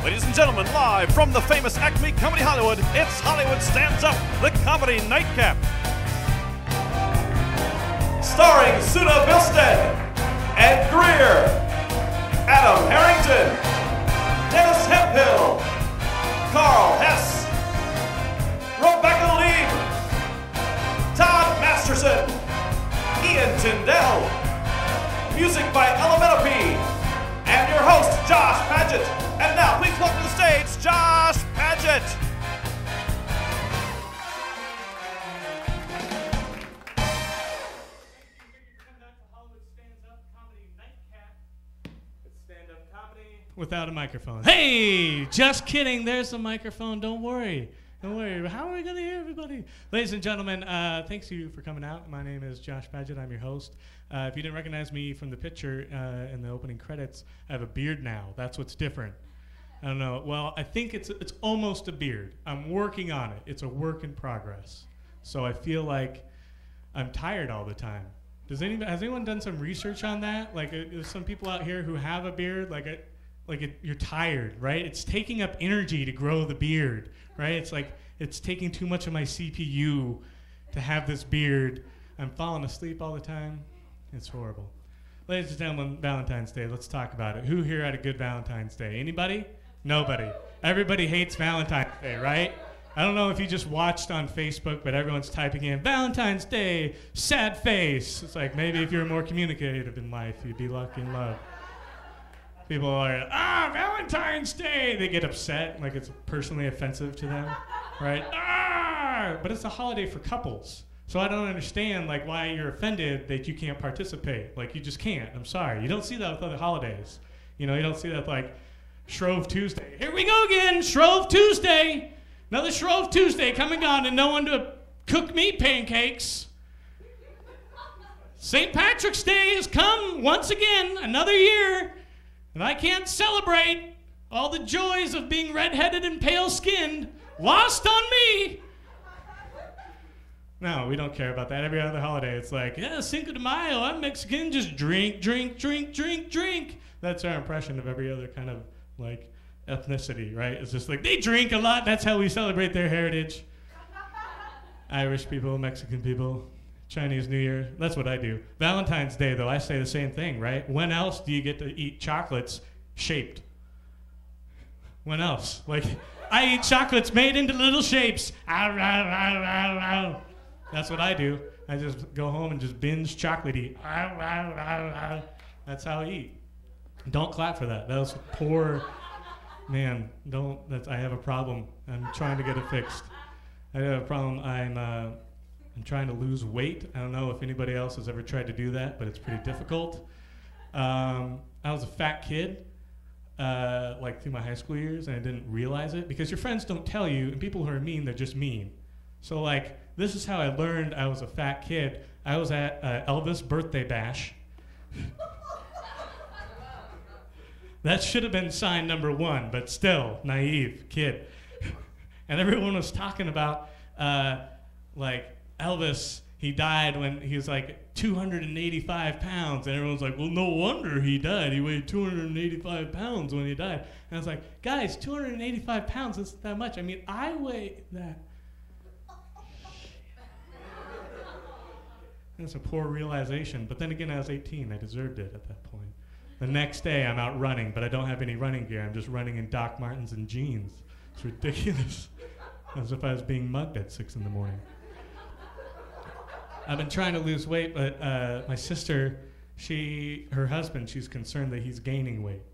Ladies and gentlemen, live from the famous ACME Comedy Hollywood, it's Hollywood Stands Up, the comedy nightcap. Starring SUNAH BILSTED and GREER, Adam Harrington, Dennis Hemphill, KARL HESS, Rebecca LEIB, Todd MASTERSON, TINDELL, music by LEIB, and your host, Josh PAGET. And now, please welcome to the stage, Josh PAGET. Stand-up comedy without a microphone. Hey, just kidding. There's a microphone. Don't worry. Don't worry. How are we going to hear everybody? Ladies and gentlemen, thanks you for coming out. My name is Josh PAGET. I'm your host. If you didn't recognize me from the picture in the opening credits, I have a beard now. That's what's different. I don't know. Well, I think it's almost a beard. I'm working on it. It's a work in progress. So I feel like I'm tired all the time. Has anyone done some research on that? Like, there's some people out here who have a beard. You're tired, right? It's taking up energy to grow the beard, right? It's like it's taking too much of my CPU to have this beard. I'm falling asleep all the time. It's horrible. Ladies and gentlemen, Valentine's Day. Let's talk about it. Who here had a good Valentine's Day? Anybody? Nobody. Everybody hates Valentine's Day, right? I don't know if you just watched on Facebook, but everyone's typing in Valentine's Day, sad face. It's like maybe if you're more communicative in life, you'd be lucky in love. People are, Valentine's Day. They get upset, like it's personally offensive to them, right? But it's a holiday for couples. So I don't understand like why you're offended that you can't participate. Like you just can't. I'm sorry. You don't see that with other holidays. You know, you don't see that with like Shrove Tuesday. Here we go again, Shrove Tuesday. Another Shrove Tuesday coming on and no one to cook me pancakes. St. Patrick's Day has come once again, another year, and I can't celebrate all the joys of being redheaded and pale-skinned lost on me. No, we don't care about that. Every other holiday, it's like, yeah, Cinco de Mayo, I'm Mexican, just drink, drink, drink, drink, drink. That's our impression of every other kind of, like, ethnicity, right? It's just like, they drink a lot, that's how we celebrate their heritage. Irish people, Mexican people, Chinese New Year, that's what I do. Valentine's Day, though, I say the same thing, right? When else do you get to eat chocolates shaped? When else? Like, I eat chocolates made into little shapes. That's what I do. I just go home and just binge chocolate eat. That's how I eat. Don't clap for that. That was poor. Man, don't. I have a problem. I'm trying to get it fixed. I have a problem. I'm trying to lose weight. I don't know if anybody else has ever tried to do that, but it's pretty difficult. I was a fat kid, like through my high school years, and I didn't realize it because your friends don't tell you, and people who are mean, they're just mean. So like, this is how I learned I was a fat kid. I was at Elvis' birthday bash. That should have been sign number one, but still, naive kid. And everyone was talking about, like, Elvis, he died when he was like 285 pounds. And everyone's like, well, no wonder he died. He weighed 285 pounds when he died. And I was like, guys, 285 pounds isn't that much. I mean, I weigh that. That's a poor realization. But then again, I was 18. I deserved it at that point. The next day, I'm out running, but I don't have any running gear. I'm just running in Doc Martens and jeans. It's ridiculous. As if I was being mugged at 6 in the morning. I've been trying to lose weight, but my sister, her husband, she's concerned that he's gaining weight.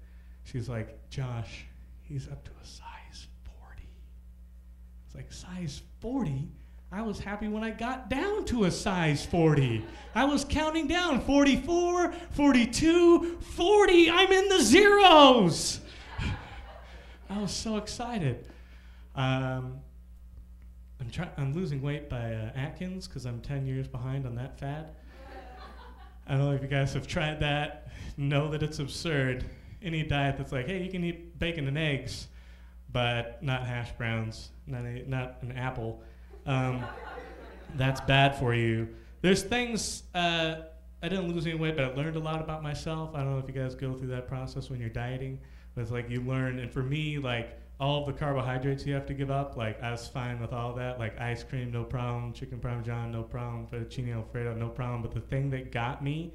She's like, Josh, he's up to a size 40. It's like, size 40? I was happy when I got down to a size 40. I was counting down 44, 42, 40. I'm in the zeros. I was so excited. I'm losing weight by Atkins because I'm 10 years behind on that fad. I don't know if you guys have tried that. Know that it's absurd. Any diet that's like, hey, you can eat bacon and eggs, but not hash browns, not an apple. That's bad for you. There's things, I didn't lose any weight, but I learned a lot about myself. I don't know if you guys go through that process when you're dieting, It's like you learn, and for me, like all of the carbohydrates you have to give up, like I was fine with all that, like ice cream, no problem, chicken parmesan, no problem, fettuccine alfredo, no problem. But the thing that got me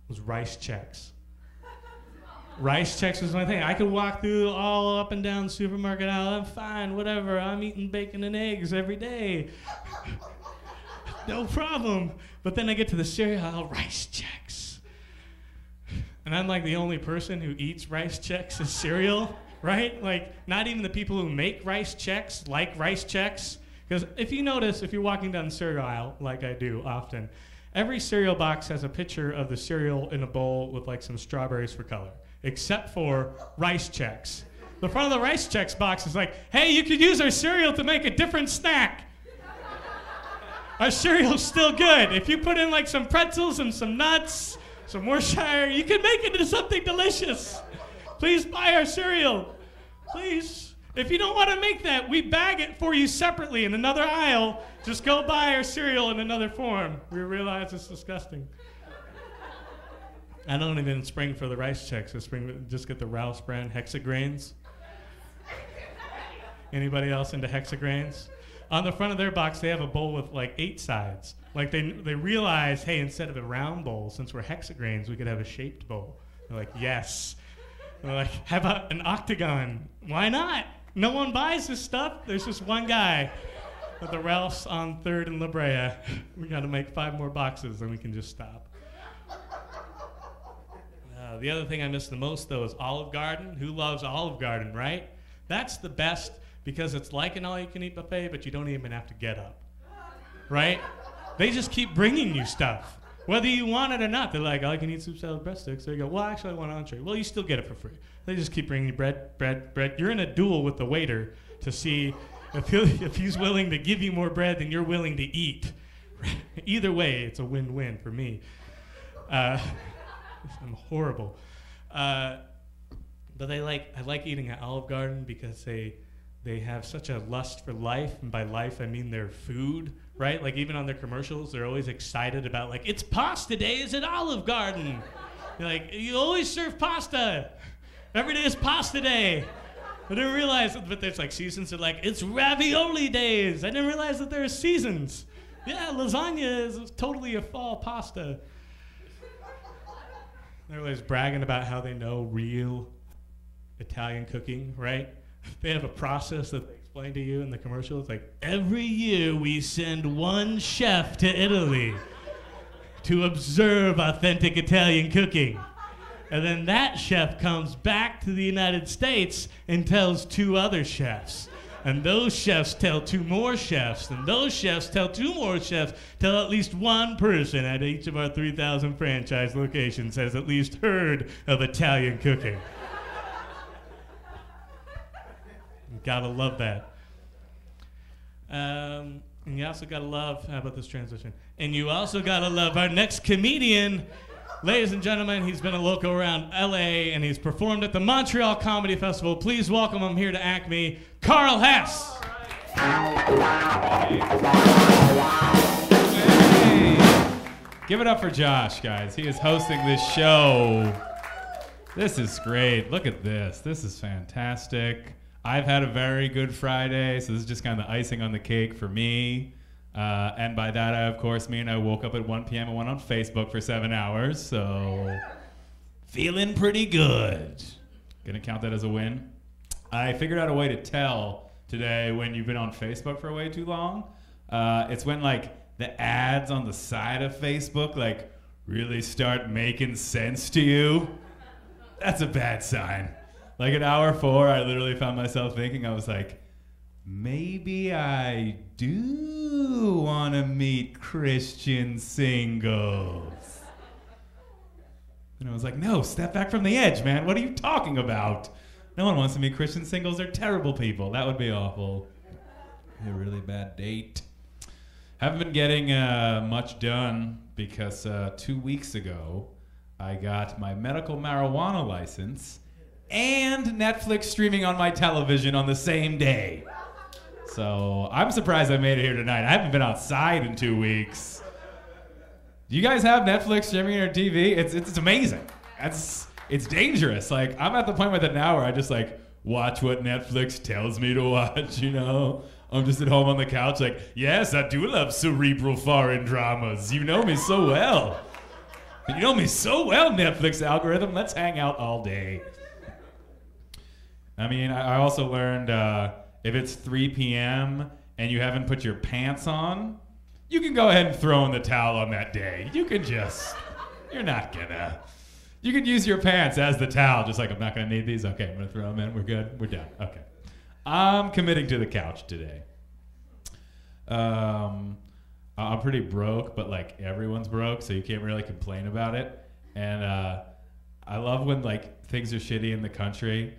was rice checks. Rice checks was my thing. I could walk through all up and down the supermarket aisle. I'm fine, whatever. I'm eating bacon and eggs every day. No problem. But then I get to the cereal aisle, rice checks. And I'm like the only person who eats rice checks as cereal, right? Like, not even the people who make rice checks like rice checks. Because if you notice, if you're walking down the cereal aisle, like I do often, every cereal box has a picture of the cereal in a bowl with like some strawberries for color, except for rice checks. The front of the rice checks box is like, hey, you could use our cereal to make a different snack. Our cereal's still good. If you put in like some pretzels and some nuts, some Worcestershire, you can make it into something delicious. Please buy our cereal. Please. If you don't want to make that, we bag it for you separately in another aisle. Just go buy our cereal in another form. We realize it's disgusting. I don't even spring for the rice checks. I spring just get the Ralph's brand hexagrains. Anybody else into hexagrains? On the front of their box, they have a bowl with like 8 sides. Like they realize, hey, instead of a round bowl, since we're hexagrains, we could have a shaped bowl. They're like, yes. They're like, how about an octagon? Why not? No one buys this stuff. There's just one guy at the Ralph's on 3rd and La Brea. We got to make 5 more boxes, then we can just stop. The other thing I miss the most, though, is Olive Garden. Who loves Olive Garden, right? That's the best because it's like an all-you-can-eat buffet, but you don't even have to get up, right? They just keep bringing you stuff, whether you want it or not. They're like, oh, I can eat soup, salad, breadsticks. There you go. Well, actually, I want an entree. Well, you still get it for free. They just keep bringing you bread. You're in a duel with the waiter to see if he's willing to give you more bread than you're willing to eat. Either way, it's a win-win for me. I'm horrible. But I like eating at Olive Garden because they have such a lust for life, and by life I mean their food, right? Like even on their commercials, they're always excited about like, it's pasta days at Olive Garden. You're like, you always serve pasta. Every day is pasta day. I didn't realize, but there's like seasons that like, it's ravioli days. I didn't realize that there are seasons. Yeah, lasagna is totally a fall pasta. They're always bragging about how they know real Italian cooking, right? They have a process that they explain to you in the commercial. It's like, every year we send one chef to Italy to observe authentic Italian cooking. And then that chef comes back to the United States and tells 2 other chefs. And those chefs tell 2 more chefs. And those chefs tell 2 more chefs. Tell at least one person at each of our 3,000 franchise locations has at least heard of Italian cooking. Gotta love that. And you also gotta love, how about this transition? And you also gotta love our next comedian. Ladies and gentlemen, he's been a local around LA and he's performed at the Montreal Comedy Festival. Please welcome him here to ACME, KARL HESS. Hey. Give it up for Josh, guys. He is hosting this show. This is great. Look at this. This is fantastic. I've had a very good Friday, so this is just kind of the icing on the cake for me. And by that, I, of course, mean I woke up at 1 p.m. and went on Facebook for 7 hours, so feeling pretty good. Gonna count that as a win. I figured out a way to tell today when you've been on Facebook for way too long. It's when, like, the ads on the side of Facebook, like, really start making sense to you. That's a bad sign. Like at hour 4, I literally found myself thinking, I was like, maybe I do want to meet Christian singles. And I was like, no, step back from the edge, man. What are you talking about? No one wants to meet Christian singles. They're terrible people. That would be awful. A really bad date. Haven't been getting much done because 2 weeks ago, I got my medical marijuana license and Netflix streaming on my television on the same day. So I'm surprised I made it here tonight. I haven't been outside in 2 weeks. Do you guys have Netflix streaming on your TV? It's amazing. It's it's dangerous. Like, I'm at the point with it now where I just like watch what Netflix tells me to watch, you know? I'm just at home on the couch like, yes, I do love cerebral foreign dramas. You know me so well. You know me so well, Netflix algorithm. Let's hang out all day. I mean, I also learned if it's 3 p.m. and you haven't put your pants on, you can go ahead and throw in the towel on that day. You can just, you're not gonna. You can use your pants as the towel, just like, I'm not gonna need these. Okay, I'm gonna throw them in. We're good. We're done. Okay. I'm committing to the couch today. I'm pretty broke, but like everyone's broke, so you can't really complain about it. And I love when like things are shitty in the country.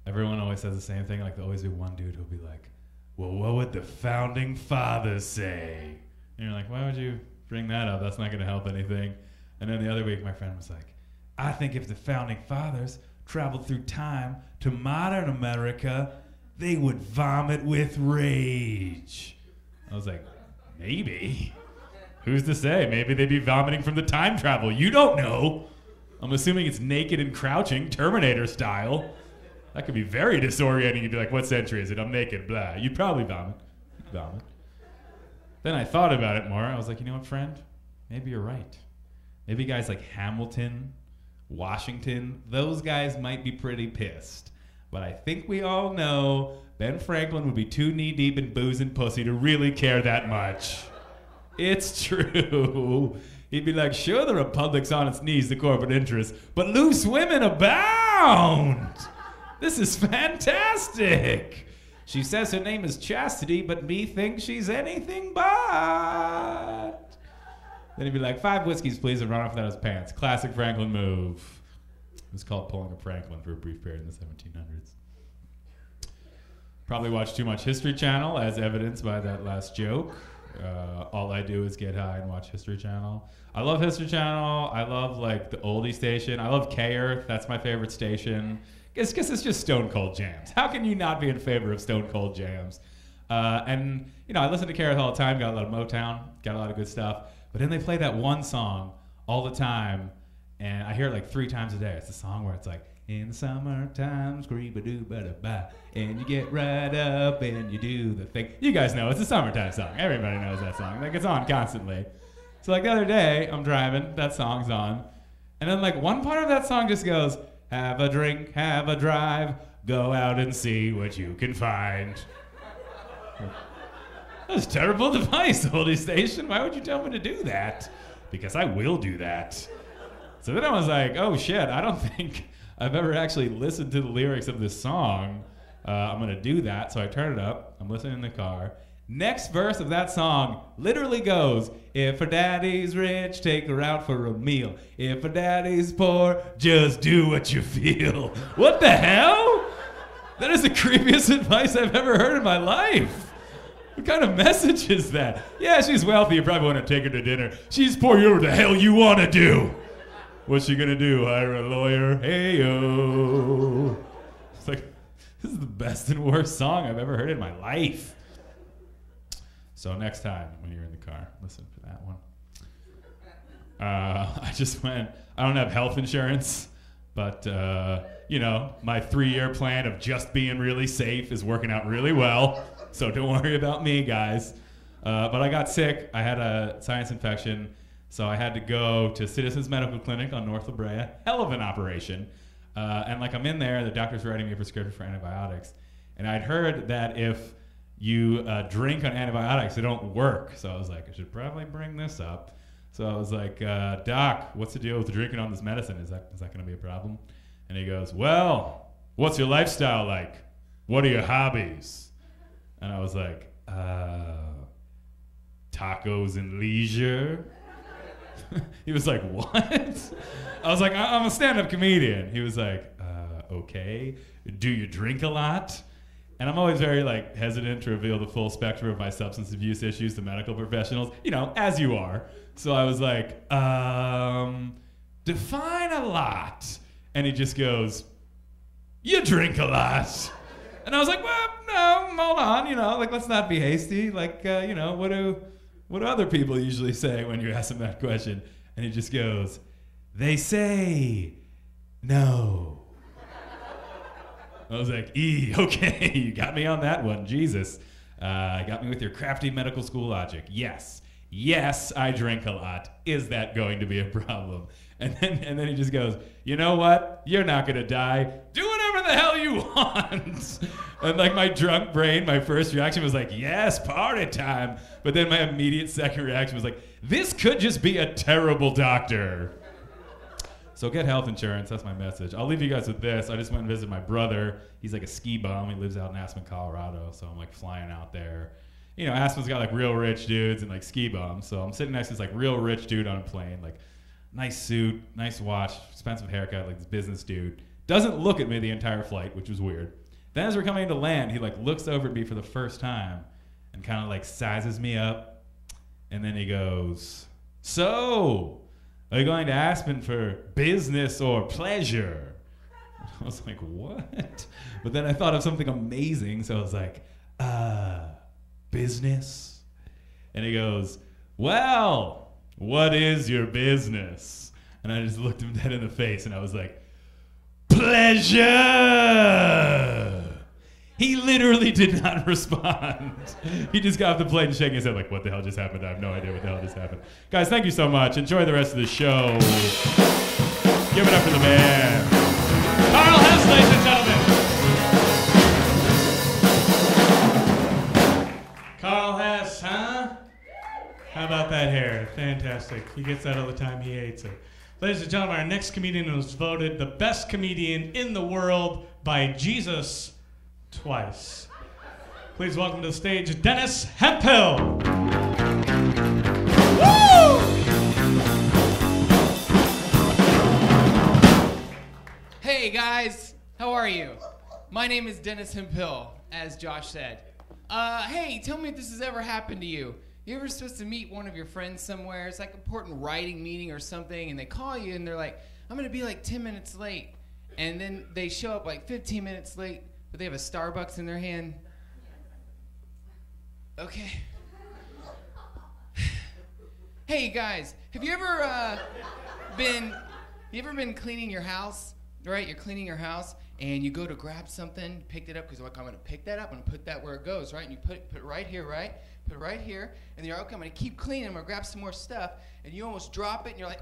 Everyone always says the same thing. Like, there'll always be one dude who'll be like, well, what would the founding fathers say? And you're like, why would you bring that up? That's not going to help anything. And then the other week, my friend was like, I think if the founding fathers traveled through time to modern America, they would vomit with rage. I was like, maybe. Who's to say? Maybe they'd be vomiting from the time travel. You don't know. I'm assuming it's naked and crouching, Terminator style. That could be very disorienting. You'd be like, what century is it? I'm naked, blah. You'd probably vomit. Then I thought about it more. I was like, you know what, friend? Maybe you're right. Maybe guys like Hamilton, Washington, those guys might be pretty pissed. But I think we all know Ben Franklin would be too knee-deep in booze and pussy to really care that much. It's true. He'd be like, sure, the Republic's on its knees, the corporate interests, but loose women abound. This is fantastic. She says her name is Chastity, but me thinks she's anything but. Then he'd be like, 5 whiskeys, please, and run off without his pants. Classic Franklin move. It was called pulling a Franklin for a brief period in the 1700s. Probably watched too much History Channel, as evidenced by that last joke. All I do is get high and watch History Channel. I love History Channel. I love like the oldie station. I love K-Earth. That's my favorite station. It's just Stone Cold jams. How can you not be in favor of Stone Cold jams? And you know, I listen to K-Earth all the time. Got a lot of Motown. Got a lot of good stuff. But then they play that one song all the time, and I hear it like 3 times a day. It's a song where it's like, in the summertime, scream-a-doo-ba-da-ba, and you get right up and you do the thing. You guys know it's a summertime song. Everybody knows that song. Like, it's on constantly. So like the other day, I'm driving, that song's on, and then like one part of that song just goes, have a drink, have a drive, go out and see what you can find. That's a terrible device, oldie station. Why would you tell me to do that? Because I will do that. So then I was like, oh shit, I don't think I've ever actually listened to the lyrics of this song. I'm gonna do that. So I turn it up, I'm listening in the car. Next verse of that song literally goes, if her daddy's rich, take her out for a meal. If her daddy's poor, just do what you feel. What the hell? That is the creepiest advice I've ever heard in my life. What kind of message is that? Yeah, she's wealthy, you probably want to take her to dinner. She's poor, you know what the hell you want to do. What's she gonna do, hire a lawyer? Hey-o. It's like, this is the best and worst song I've ever heard in my life. So next time when you're in the car, listen for that one. I just went, I don't have health insurance, but you know, my 3-year plan of just being really safe is working out really well. So don't worry about me, guys. But I got sick. I had a sinus infection. So I had to go to Citizens Medical Clinic on North La Brea. Hell of an operation. And like I'm in there, the doctor's writing me a prescription for antibiotics. And I'd heard that if you drink on antibiotics, they don't work. So I was like, I should probably bring this up. So I was like, Doc, what's the deal with drinking on this medicine? Is that going to be a problem? And he goes, well, what's your lifestyle like? What are your hobbies? And I was like, tacos and leisure. He was like, what? I was like, I'm a stand-up comedian. He was like, okay. Do you drink a lot? And I'm always very like hesitant to reveal the full spectrum of my substance abuse issues to medical professionals, you know, as you are. So I was like, define a lot. And he just goes, you drink a lot. And I was like, well, no, hold on, you know, like, let's not be hasty. Like, you know, what do other people usually say when you ask them that question? And he just goes, they say no. I was like, okay, you got me on that one, Jesus. Got me with your crafty medical school logic. Yes, I drink a lot. Is that going to be a problem? And then he just goes, you know what? You're not gonna die. Do whatever the hell you want. And like my drunk brain, my first reaction was like, yes, party time. But then my immediate second reaction was like, this could just be a terrible doctor. So get health insurance, that's my message. I'll leave you guys with this. I just went and visited my brother. He's like a ski bum. He lives out in Aspen, Colorado. So I'm like flying out there. You know, Aspen's got like real rich dudes and like ski bums. So I'm sitting next to this like real rich dude on a plane, like nice suit, nice watch, expensive haircut, like this business dude. Doesn't look at me the entire flight, which was weird. Then as we're coming to land, he like looks over at me for the first time and kind of like sizes me up. And then he goes, so, are you going to Aspen for business or pleasure? I was like, what? But then I thought of something amazing, so I was like, business? And he goes, well, what is your business? And I just looked him dead in the face and I was like, pleasure! He literally did not respond. He just got off the plane and shaking his head like, what the hell just happened? I have no idea what the hell just happened. Guys, thank you so much. Enjoy the rest of the show. Give it up for the man. KARL HESS, ladies and gentlemen. KARL HESS, huh? How about that hair? Fantastic. He gets that all the time. He hates it. Ladies and gentlemen, our next comedian was voted the best comedian in the world by Jesus twice. Please welcome to the stage, Dennis Hemphill. Woo! Hey guys, how are you? My name is Dennis Hemphill, as Josh said. Hey, tell me if this has ever happened to you. You ever supposed to meet one of your friends somewhere? It's like an important writing meeting or something, and they call you and they're like, I'm gonna be like 10 minutes late. And then they show up like 15 minutes late, but they have a Starbucks in their hand. Okay. Hey guys, have you ever been cleaning your house? Right, you're cleaning your house and you go to grab something, picked it up because like I'm gonna pick that up, I'm gonna put that where it goes, right? And you put it right here, right? Put it right here, and then you're okay, I'm gonna keep cleaning, I'm gonna grab some more stuff, and you almost drop it, and you're like,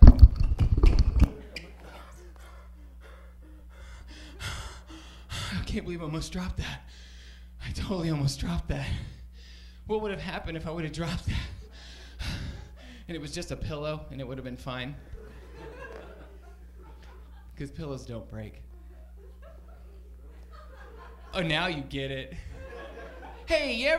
I can't believe I almost dropped that. I totally almost dropped that. What would have happened if I would have dropped that? And it was just a pillow, and it would have been fine. Because pillows don't break. Oh, now you get it. Hey, you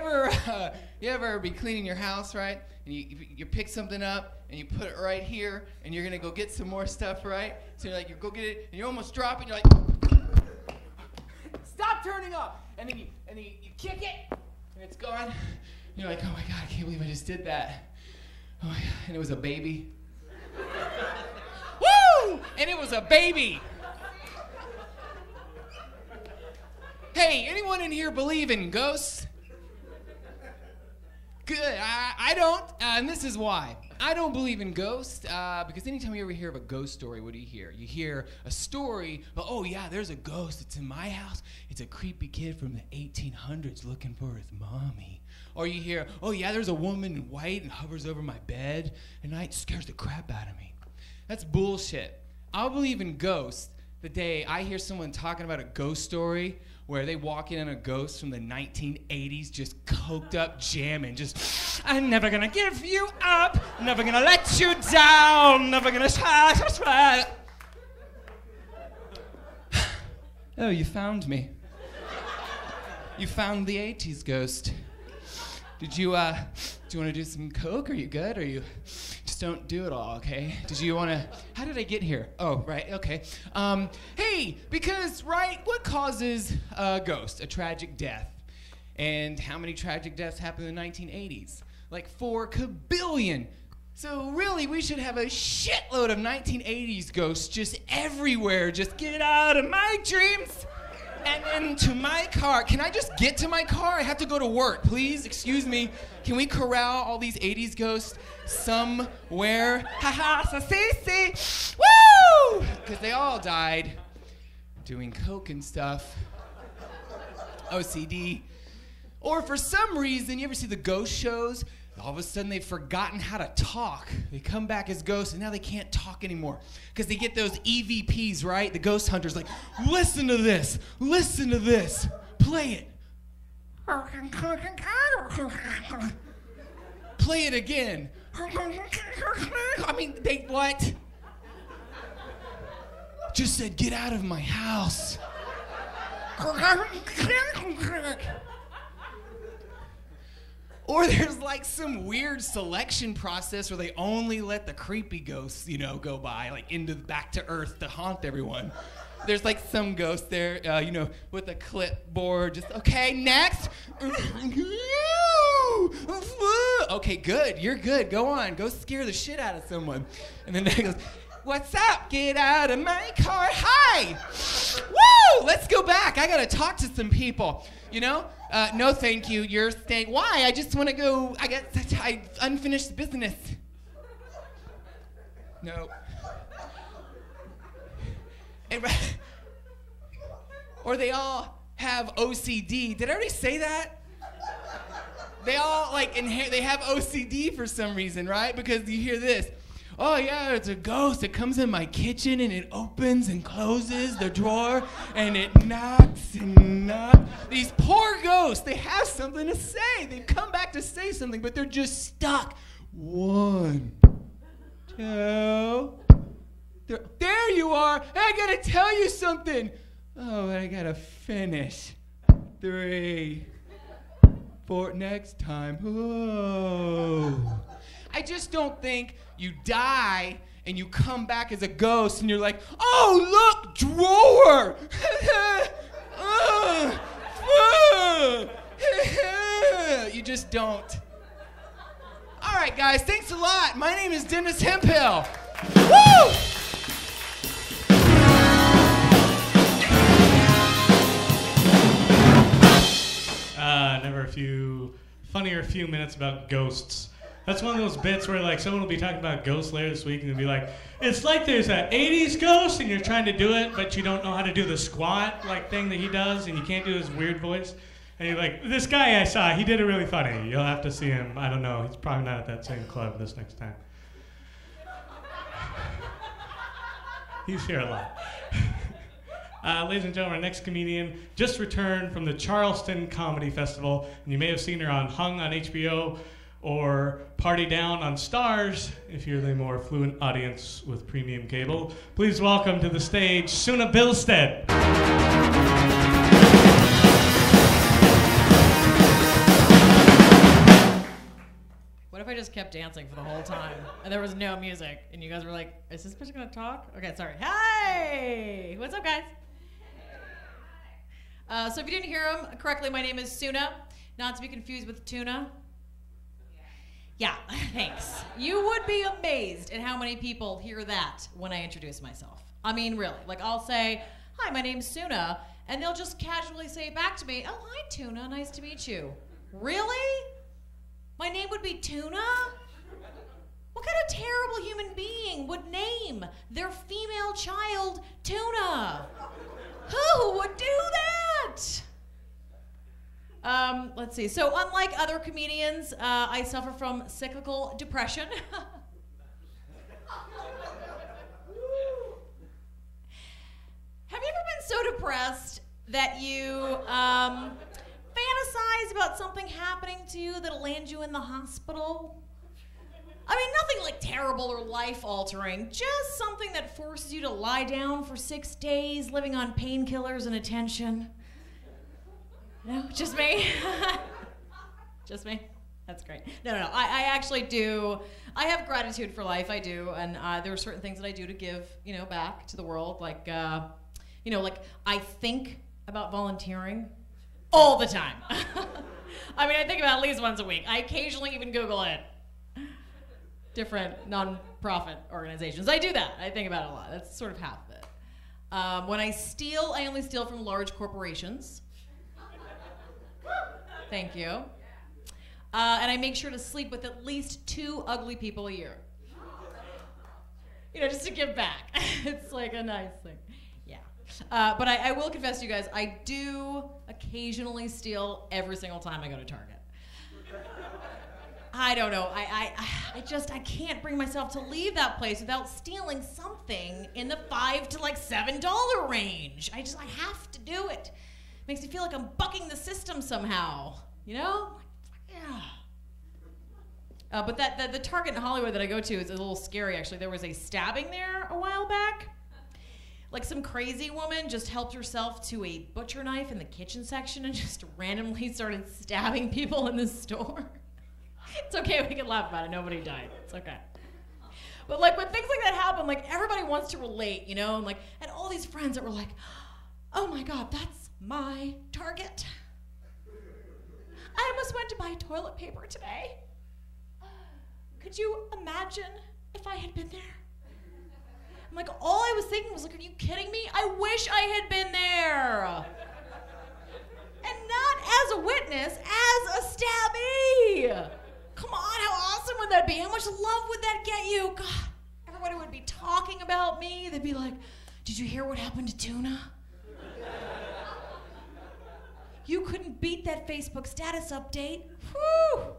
ever be cleaning your house, right? And you pick something up and you put it right here, and you're gonna go get some more stuff, right? So you're like, you go get it, and you almost drop it, and you're like, stop turning up! And then you kick it, and it's gone. And you're like, oh my God, I can't believe I just did that. Oh my God, and it was a baby. Woo! And it was a baby. Hey, anyone in here believe in ghosts? Good, I don't, and this is why. I don't believe in ghosts, because anytime you ever hear of a ghost story, what do you hear? You hear a story, but oh yeah, there's a ghost, it's in my house. It's a creepy kid from the 1800s looking for his mommy. Or you hear, oh yeah, there's a woman in white and hovers over my bed at night, scares the crap out of me. That's bullshit. I'll believe in ghosts the day I hear someone talking about a ghost story where they walk in on a ghost from the 1980s just coked up jamming, just, I'm never gonna give you up, never gonna let you down, never gonna try. Oh, you found me. You found the 80s ghost. Did you want to do some coke? Are you good? Or you just don't do it all, okay? Did you want to, how did I get here? Oh, right, okay. Hey, because, right, what causes a ghost? A tragic death. And how many tragic deaths happened in the 1980s? Like 4 kabillion. So really, we should have a shitload of 1980s ghosts just everywhere. Just get out of my dreams. And into my car. Can I just get to my car? I have to go to work, please. Excuse me. Can we corral all these 80s ghosts somewhere? Haha, see? Woo! Because they all died. doing coke and stuff, OCD, or for some reason, you ever see the ghost shows? All of a sudden they've forgotten how to talk. They come back as ghosts and now they can't talk anymore because they get those EVPs, right? The ghost hunters like, listen to this, play it. Play it again. I mean, they what? Just said, get out of my house. Or there's like some weird selection process where they only let the creepy ghosts, you know, go by, like into back to Earth to haunt everyone. There's like some ghost there, you know, with a clipboard, just, okay, next. Okay, good, you're good, go on, go scare the shit out of someone. And then they goes, what's up? Get out of my car. Hi. Woo! Let's go back. I gotta talk to some people. You know? No, thank you. You're staying. Why? I just want to go. I unfinished business. No. Or they all have OCD. Did I already say that? They all like they have OCD for some reason, right? Because you hear this. Oh yeah, it's a ghost. It comes in my kitchen and it opens and closes the drawer and it knocks and knocks. These poor ghosts, they have something to say. They've come back to say something, but they're just stuck. 1, 2. There you are. I gotta tell you something. Oh, I gotta finish. 3, 4. Next time. Oh. I just don't think you die and you come back as a ghost and you're like, oh, look, drawer. You just don't. All right, guys, thanks a lot. My name is Dennis Hemphill. Woo! Never a few minutes about ghosts. That's one of those bits where like someone will be talking about ghosts later this week and they'll be like, it's like there's an 80s ghost and you're trying to do it, but you don't know how to do the squat like thing that he does and you can't do his weird voice. And you're like, this guy I saw, he did it really funny. You'll have to see him. I don't know. He's probably not at that same club this next time. He's here a lot. Ladies and gentlemen, our next comedian just returned from the Charleston Comedy Festival, and you may have seen her on Hung on HBO or Party Down on Stars, if you're the more affluent audience with premium cable. Please welcome to the stage, SUNAH BILSTED. What if I just kept dancing for the whole time and there was no music and you guys were like, is this person gonna talk? Okay, sorry. Hey! What's up, guys? So if you didn't hear him correctly, my name is SUNAH, not to be confused with tuna. Yeah, thanks. You would be amazed at how many people hear that when I introduce myself. I mean, really. Like, I'll say, hi, my name's SUNAH, and they'll just casually say back to me, oh, hi, Tuna, nice to meet you. Really? My name would be Tuna? What kind of terrible human being would name their female child Tuna? Who would do that? Let's see. So unlike other comedians, I suffer from cyclical depression. Have you ever been so depressed that you fantasize about something happening to you that'll land you in the hospital? I mean, nothing like terrible or life-altering, just something that forces you to lie down for 6 days, living on painkillers and attention. No, just me? Just me? That's great. No, I actually do. I have gratitude for life, I do, and there are certain things that I do to give, back to the world, like, like I think about volunteering all the time. I mean, I think about it at least once a week. I occasionally even Google it. Different non-profit organizations. I do that. I think about it a lot. That's sort of half of it. When I steal, I only steal from large corporations. Thank you. And I make sure to sleep with at least 2 ugly people a year. Just to give back. It's like a nice thing. Yeah. But I will confess to you guys, I do occasionally steal every single time I go to Target. I don't know. I can't bring myself to leave that place without stealing something in the $5 to like $7 range. I have to do it. Makes me feel like I'm bucking the system somehow. You know? Yeah. But the Target in Hollywood that I go to is a little scary, actually. There was a stabbing there a while back. Like some crazy woman just helped herself to a butcher knife in the kitchen section and just randomly started stabbing people in the store. It's okay, we can laugh about it. Nobody died. It's okay. But like when things like that happen, like everybody wants to relate, you know? And like, and all these friends that were like, oh my God, that's my Target. I almost went to buy toilet paper today. Could you imagine if I had been there? I'm like, all I was thinking was like, are you kidding me? I wish I had been there. And not as a witness, as a stabbee. Come on, how awesome would that be? How much love would that get you? God, everybody would be talking about me. They'd be like, did you hear what happened to Tuna? You couldn't beat that Facebook status update. Whew.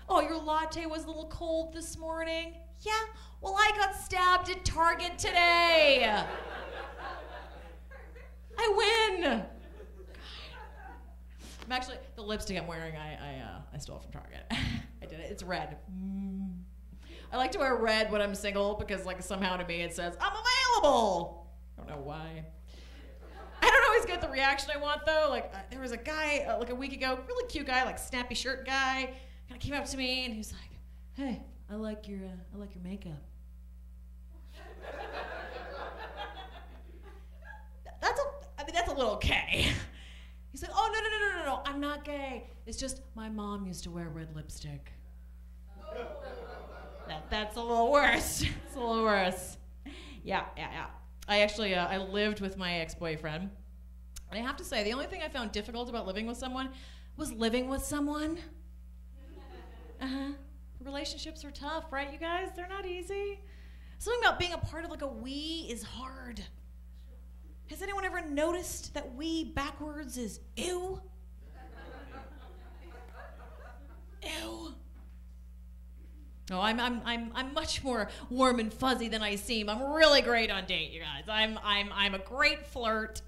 Oh, your latte was a little cold this morning. Yeah, well, I got stabbed at Target today. I win. God. I'm actually, the lipstick I'm wearing, I stole from Target. I did it. It's red. I like to wear red when I'm single because, like, somehow to me it says, I'm available. I don't know why. I don't always get the reaction I want, though. Like, there was a guy, like, a week ago, really cute guy, like, snappy shirt guy, kind of came up to me and he was like, hey, I like your makeup. That's a little gay. He's like, oh, no, I'm not gay. It's just my mom used to wear red lipstick. That's a little worse. It's a little worse. Yeah. I actually, I lived with my ex-boyfriend. And I have to say, the only thing I found difficult about living with someone was living with someone. Relationships are tough, right, you guys? They're not easy. Something about being a part of like a we is hard. Has anyone ever noticed that we backwards is ew? Ew. No, I'm much more warm and fuzzy than I seem. I'm really great on date, you guys. I'm a great flirt.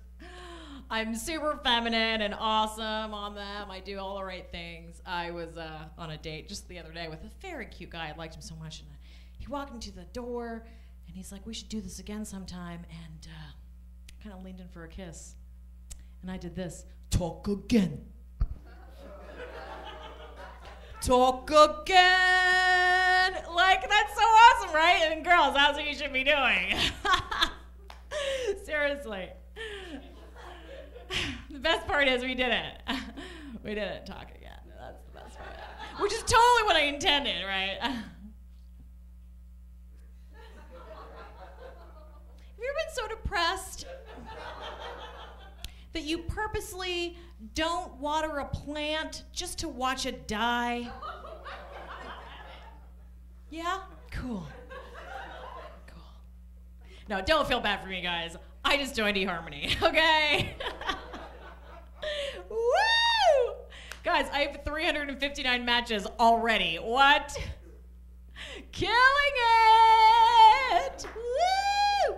I'm super feminine and awesome on them. I do all the right things. I was on a date just the other day with a very cute guy. I liked him so much. And he walked into the door, and he's like, we should do this again sometime. And kind of leaned in for a kiss. And I did this. Talk again. Talk again. Like, that's so awesome, right? And girls, that's what you should be doing. Seriously. The best part is we didn't. We didn't talk again. That's the best part. Which is totally what I intended, right? Have you ever been so depressed that you purposely don't water a plant just to watch it die? Yeah? Cool. No, don't feel bad for me, guys. I just joined eHarmony, okay? Woo! Guys, I have 359 matches already. What? Killing it! Woo!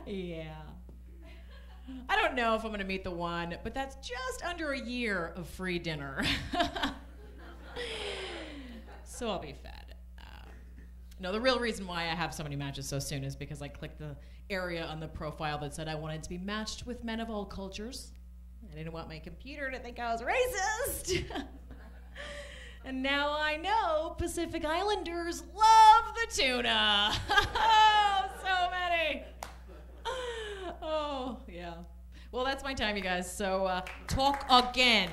Yeah. I don't know if I'm gonna meet the one, but that's just under a year of free dinner. So I'll be fed. No, the real reason why I have so many matches so soon is because I clicked the area on the profile that said I wanted to be matched with men of all cultures. I didn't want my computer to think I was racist. And now I know Pacific Islanders love the tuna. Oh, so many. Oh, yeah. Well, that's my time, you guys. So talk again.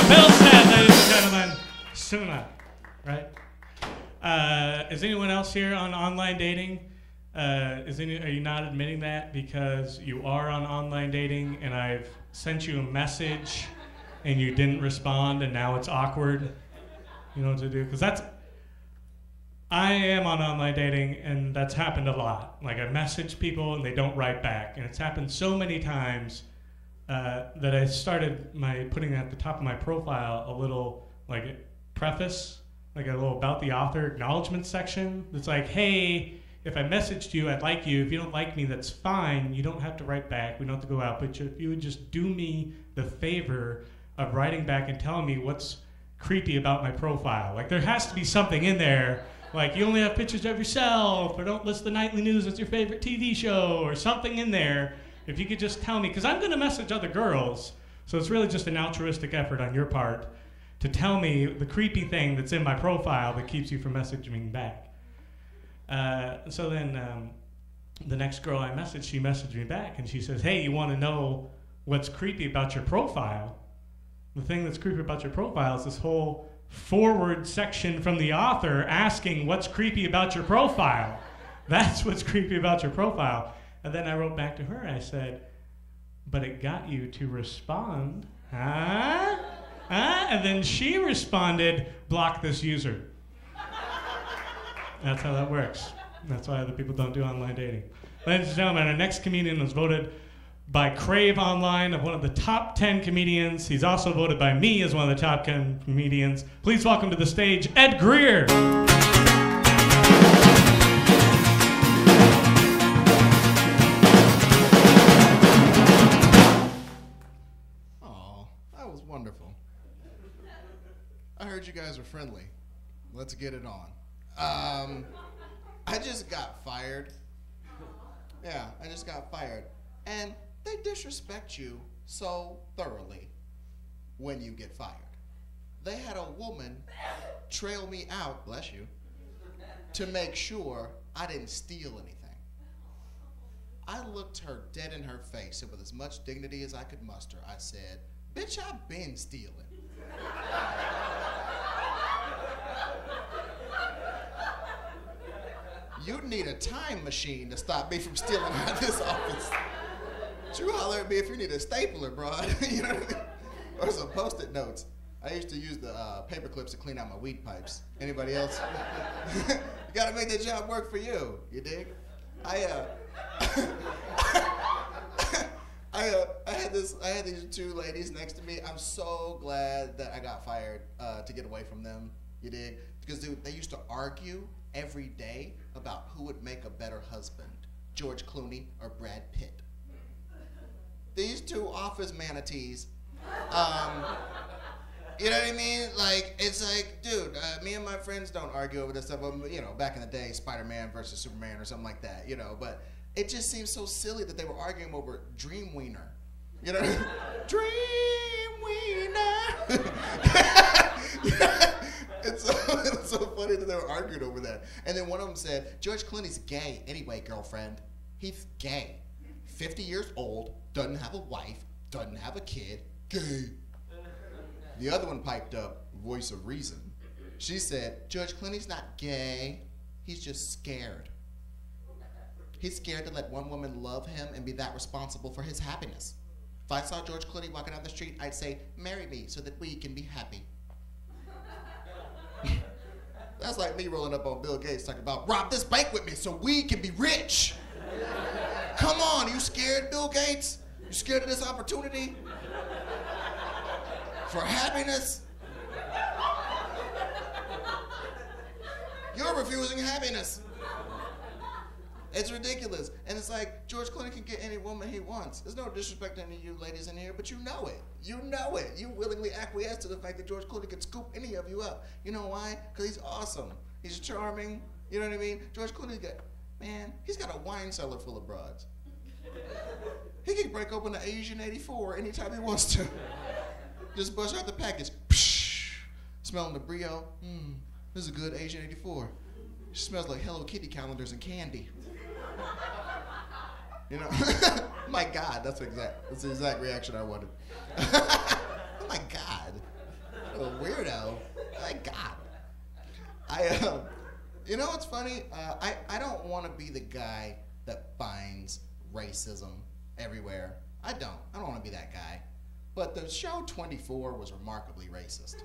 BILSTED, ladies and gentlemen. SUNAH, right? Is anyone else here on online dating? Are you not admitting that because you are on online dating and I've sent you a message and you didn't respond and now it's awkward? You know what to do? Because I am on online dating and that's happened a lot. Like I message people and they don't write back. And it's happened so many times that I started putting at the top of my profile a little like preface, like a little about the author acknowledgement section. It's like, hey, if I messaged you, I'd like you. If you don't like me, that's fine. You don't have to write back. We don't have to go out. But if you would just do me the favor of writing back and telling me what's creepy about my profile. Like there has to be something in there. Like you only have pictures of yourself, or don't list the nightly news as your favorite TV show, or something in there. If you could just tell me, because I'm going to message other girls, so it's really just an altruistic effort on your part to tell me the creepy thing that's in my profile that keeps you from messaging me back. So then the next girl I messaged, she messaged me back and she says, hey, you want to know what's creepy about your profile? The thing that's creepy about your profile is this whole forward section from the author asking what's creepy about your profile. That's what's creepy about your profile. And then I wrote back to her, I said, but it got you to respond, huh? Huh? And then she responded, block this user. That's how that works. That's why other people don't do online dating. Ladies and gentlemen, our next comedian was voted by Crave Online of one of the top 10 comedians. He's also voted by me as one of the top 10 comedians. Please welcome to the stage, Ed GREER. Oh, that was wonderful. I heard you guys were friendly. Let's get it on. I just got fired. Yeah, I just got fired. And they disrespect you so thoroughly when you get fired. They had a woman trail me out, bless you, to make sure I didn't steal anything. I looked her dead in her face, and with as much dignity as I could muster, I said, bitch, I've been stealing. You'd need a time machine to stop me from stealing out of this office. You holler at me if you need a stapler, bro. You know what I mean? Or some Post-it notes. I used to use the paper clips to clean out my weed pipes. Anybody else? You gotta make that job work for you. You dig? I had these two ladies next to me. I'm so glad that I got fired to get away from them. You dig? Because dude, they used to argue every day about who would make a better husband, George Clooney or Brad Pitt. These two office manatees, you know what I mean? Like, it's like, dude, me and my friends don't argue over this stuff. You know, back in the day, Spider-Man versus Superman or something like that, you know, but it just seems so silly that they were arguing over Dream Wiener. You know? Dream Wiener! It's so funny that they were arguing over that. And then one of them said, George Clooney's gay anyway, girlfriend. He's gay. 50 years old, doesn't have a wife, doesn't have a kid, gay. The other one piped up, voice of reason. She said, George Clooney's not gay, he's just scared. He's scared to let one woman love him and be that responsible for his happiness. If I saw George Clooney walking down the street, I'd say, marry me so that we can be happy. That's like me rolling up on Bill Gates talking about, rob this bank with me so we can be rich. Come on, you scared, Bill Gates? You scared of this opportunity? For happiness? You're refusing happiness. It's ridiculous. And it's like, George Clooney can get any woman he wants. There's no disrespect to any of you ladies in here, but you know it. You know it. You willingly acquiesce to the fact that George Clooney could scoop any of you up. You know why? Because he's awesome. He's charming. You know what I mean? George Clooney's got, man, he's got a wine cellar full of broads. He can break open the Asian 84 anytime he wants to. Just bust out the package. Psh, smelling the Brio. This is a good Asian 84. It smells like Hello Kitty calendars and candy. You know? My God, that's the exact reaction I wanted. Oh my God. What a weirdo. My God. You know what's funny? I don't want to be the guy that finds racism everywhere. I don't want to be that guy. But the show 24 was remarkably racist.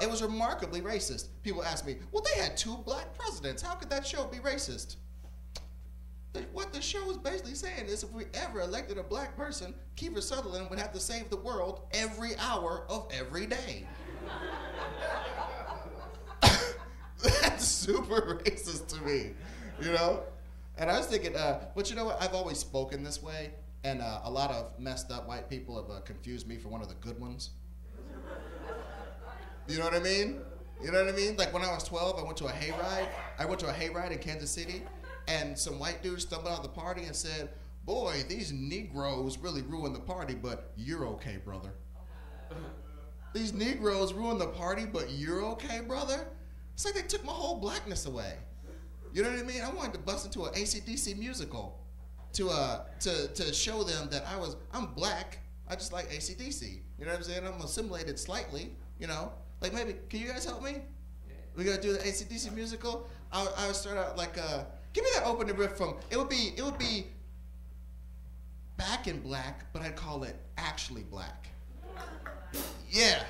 It was remarkably racist. People ask me, well, they had 2 black presidents. How could that show be racist? What the show is basically saying is if we ever elected a black person, Kiefer Sutherland would have to save the world every hour of every day. That's super racist to me, you know? And I was thinking, but you know what? I've always spoken this way, and a lot of messed up white people have confused me for one of the good ones. You know what I mean? You know what I mean? Like when I was 12, I went to a hayride. I went to a hayride in Kansas City, and some white dude stumbled out of the party and said, boy, these Negroes really ruined the party, but you're okay, brother. These Negroes ruined the party, but you're okay, brother? It's like they took my whole blackness away. You know what I mean? I wanted to bust into an AC/DC musical to show them that I'm black. I just like AC/DC. You know what I'm saying? I'm assimilated slightly, you know? Like maybe, can you guys help me? We gotta do the AC/DC musical? I would start out like, give me that opening riff from, it would be Back in Black, but I'd call it Actually Black. Yeah.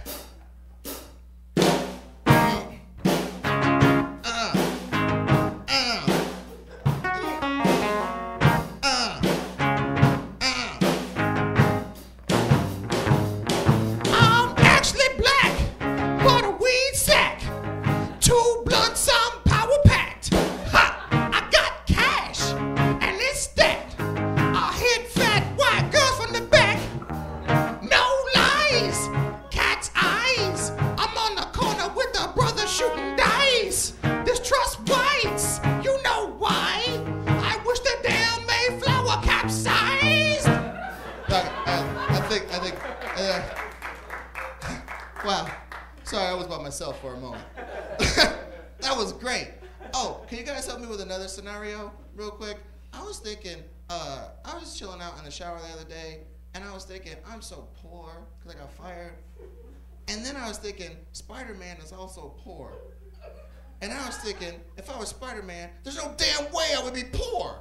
Wow. Sorry, I was by myself for a moment. That was great. Oh, can you guys help me with another scenario real quick? I was thinking, I was chilling out in the shower the other day, and I was thinking, I'm so poor because I got fired. And then I was thinking, Spider-Man is also poor. And I was thinking, if I was Spider-Man, there's no damn way I would be poor.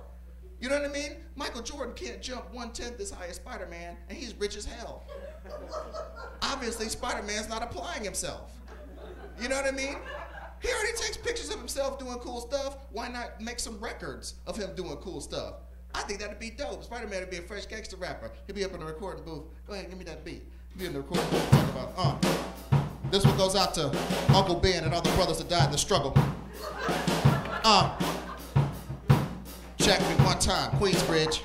You know what I mean? Michael Jordan can't jump 1/10 as high as Spider-Man, and he's rich as hell. Obviously, Spider-Man's not applying himself. You know what I mean? He already takes pictures of himself doing cool stuff. Why not make some records of him doing cool stuff? I think that'd be dope. Spider-Man would be a fresh gangster rapper. He'd be up in the recording booth. Go ahead, give me that beat. He'd be in the recording booth talking about, this one goes out to Uncle Ben and all the brothers that died in the struggle. Check me one time, Queensbridge.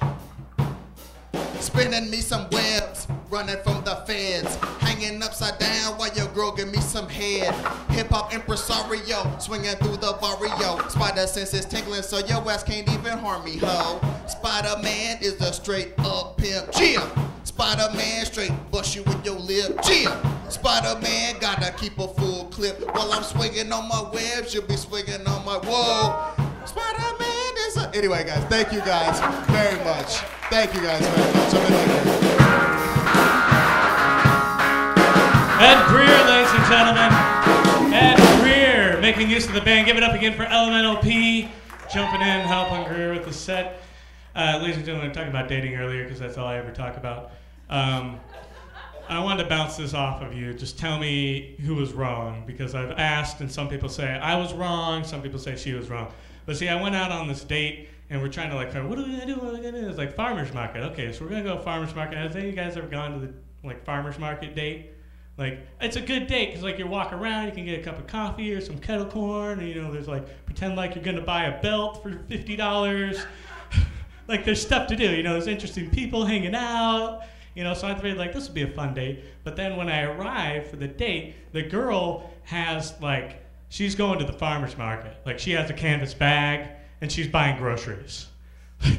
Spinning me some webs, running from the feds. Hanging upside down while your girl give me some head. Hip-hop impresario, swinging through the barrio. Spider senses tingling so your ass can't even harm me, ho. Spider-Man is a straight-up pimp. Jim! Spider-Man straight bust you with your lip. Jim! Spider-Man gotta keep a full clip. While I'm swinging on my webs, you'll be swinging on my whoa. Spider-Man is a... Anyway, guys, thank you guys very much. Thank you guys very much. Ed Greer, ladies and gentlemen. Ed Greer, making use of the band. Give it up again for Elemental P, jumping in, helping Greer with the set. Ladies and gentlemen, we were talking about dating earlier because that's all I ever talk about. I wanted to bounce this off of you. Just tell me who was wrong, because I've asked, and some people say I was wrong, some people say she was wrong. But see, I went out on this date, and we're trying to like, what are we gonna do? What are we gonna do? It's like farmer's market. Okay, so we're gonna go farmer's market. Has any of you guys ever gone to the like farmer's market date? Like, it's a good date because like you walk around, you can get a cup of coffee or some kettle corn, and you know, there's like pretend like you're gonna buy a belt for $50. Like there's stuff to do. You know, there's interesting people hanging out. You know, so I thought like this would be a fun date. But then when I arrived for the date, the girl has like, she's going to the farmer's market. Like she has a canvas bag and she's buying groceries.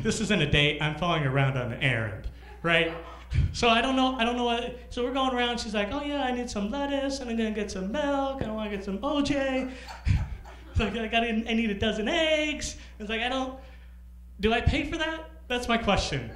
This isn't a date. I'm following her around on an errand, right? So I don't know what. So we're going around. She's like, oh yeah, I need some lettuce and I'm gonna get some milk and I want to get some OJ. So I need a dozen eggs. It's like do I pay for that? That's my question.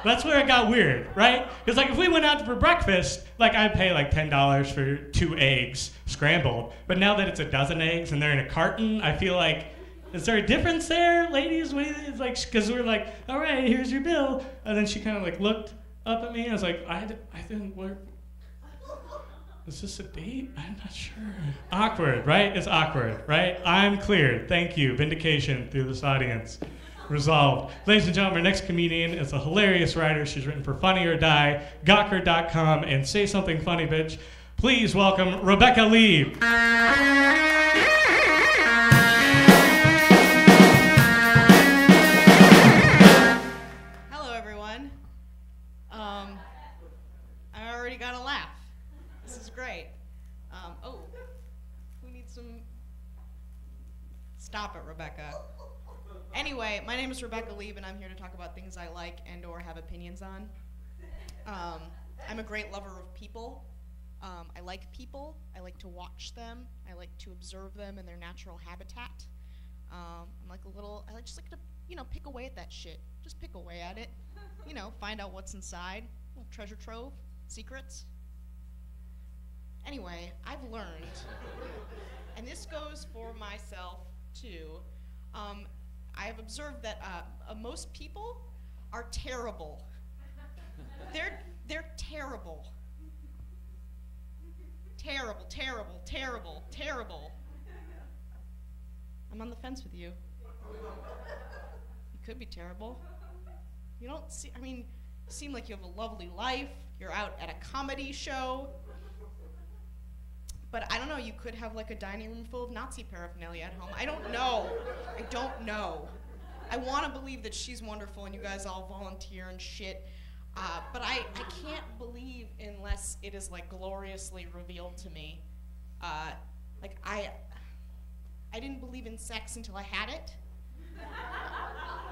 That's where it got weird, right? Because like if we went out for breakfast, like I'd pay like $10 for 2 eggs scrambled. But now that it's a dozen eggs and they're in a carton, I feel like, is there a difference there, ladies? It's like, because we're like, all right, here's your bill. And then she kind of like looked up at me. I was like, I didn't work. Is this a date? I'm not sure. Awkward, right? It's awkward, right? I'm cleared. Thank you. Vindication through this audience. Resolved. Ladies and gentlemen, our next comedian is a hilarious writer. She's written for Funny or Die, Gawker.com, and Say Something Funny, Bitch. Please welcome Rebecca LEIB. Hello, everyone. I already got a laugh. This is great. Oh, who needs some? Stop it, Rebecca. Anyway, my name is Rebecca LEIB, and I'm here to talk about things I like and or have opinions on. I'm a great lover of people. I like people. I like to watch them. I like to observe them in their natural habitat. I'm like I just like to, pick away at that shit. Just pick away at it. Find out what's inside. A little treasure trove, secrets. Anyway, I've learned, and this goes for myself too. I have observed that most people are terrible. They're terrible. Terrible, terrible, terrible, terrible. I'm on the fence with you. You could be terrible. You seem like you have a lovely life. You're out at a comedy show. But I don't know, you could have like a dining room full of Nazi paraphernalia at home. I don't know. I don't know. I want to believe that she's wonderful and you guys all volunteer and shit. But I can't believe unless it is like gloriously revealed to me. I didn't believe in sex until I had it.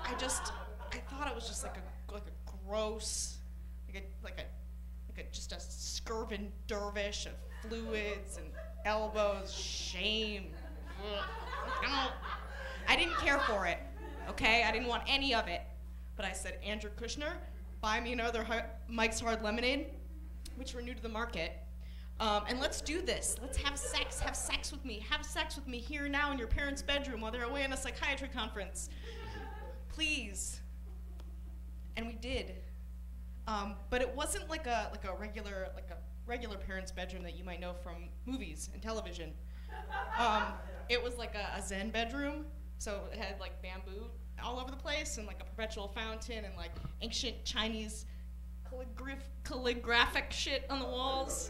I thought it was just like a gross, just a scurvin dervish of fluids and elbows, shame. I didn't care for it, okay? I didn't want any of it. But I said, Andrew Kushner, buy me another Mike's Hard Lemonade, which we're new to the market. And let's do this. Let's have sex. Have sex with me. Have sex with me here now in your parents' bedroom while they're away on a psychiatry conference. Please. And we did. But it wasn't like a regular parents' bedroom that you might know from movies and television. It was like a Zen bedroom, so it had like bamboo all over the place and like a perpetual fountain and like ancient Chinese calligraphic shit on the walls.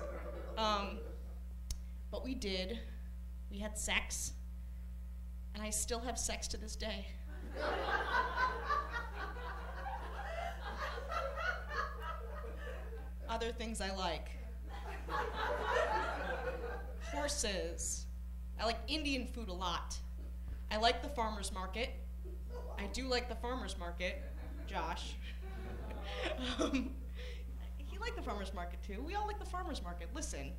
But we had sex, and I still have sex to this day. Other things I like. Horses. I like Indian food a lot. I like the farmer's market. I do like the farmer's market, Josh. He liked the farmer's market too. We all like the farmer's market. Listen,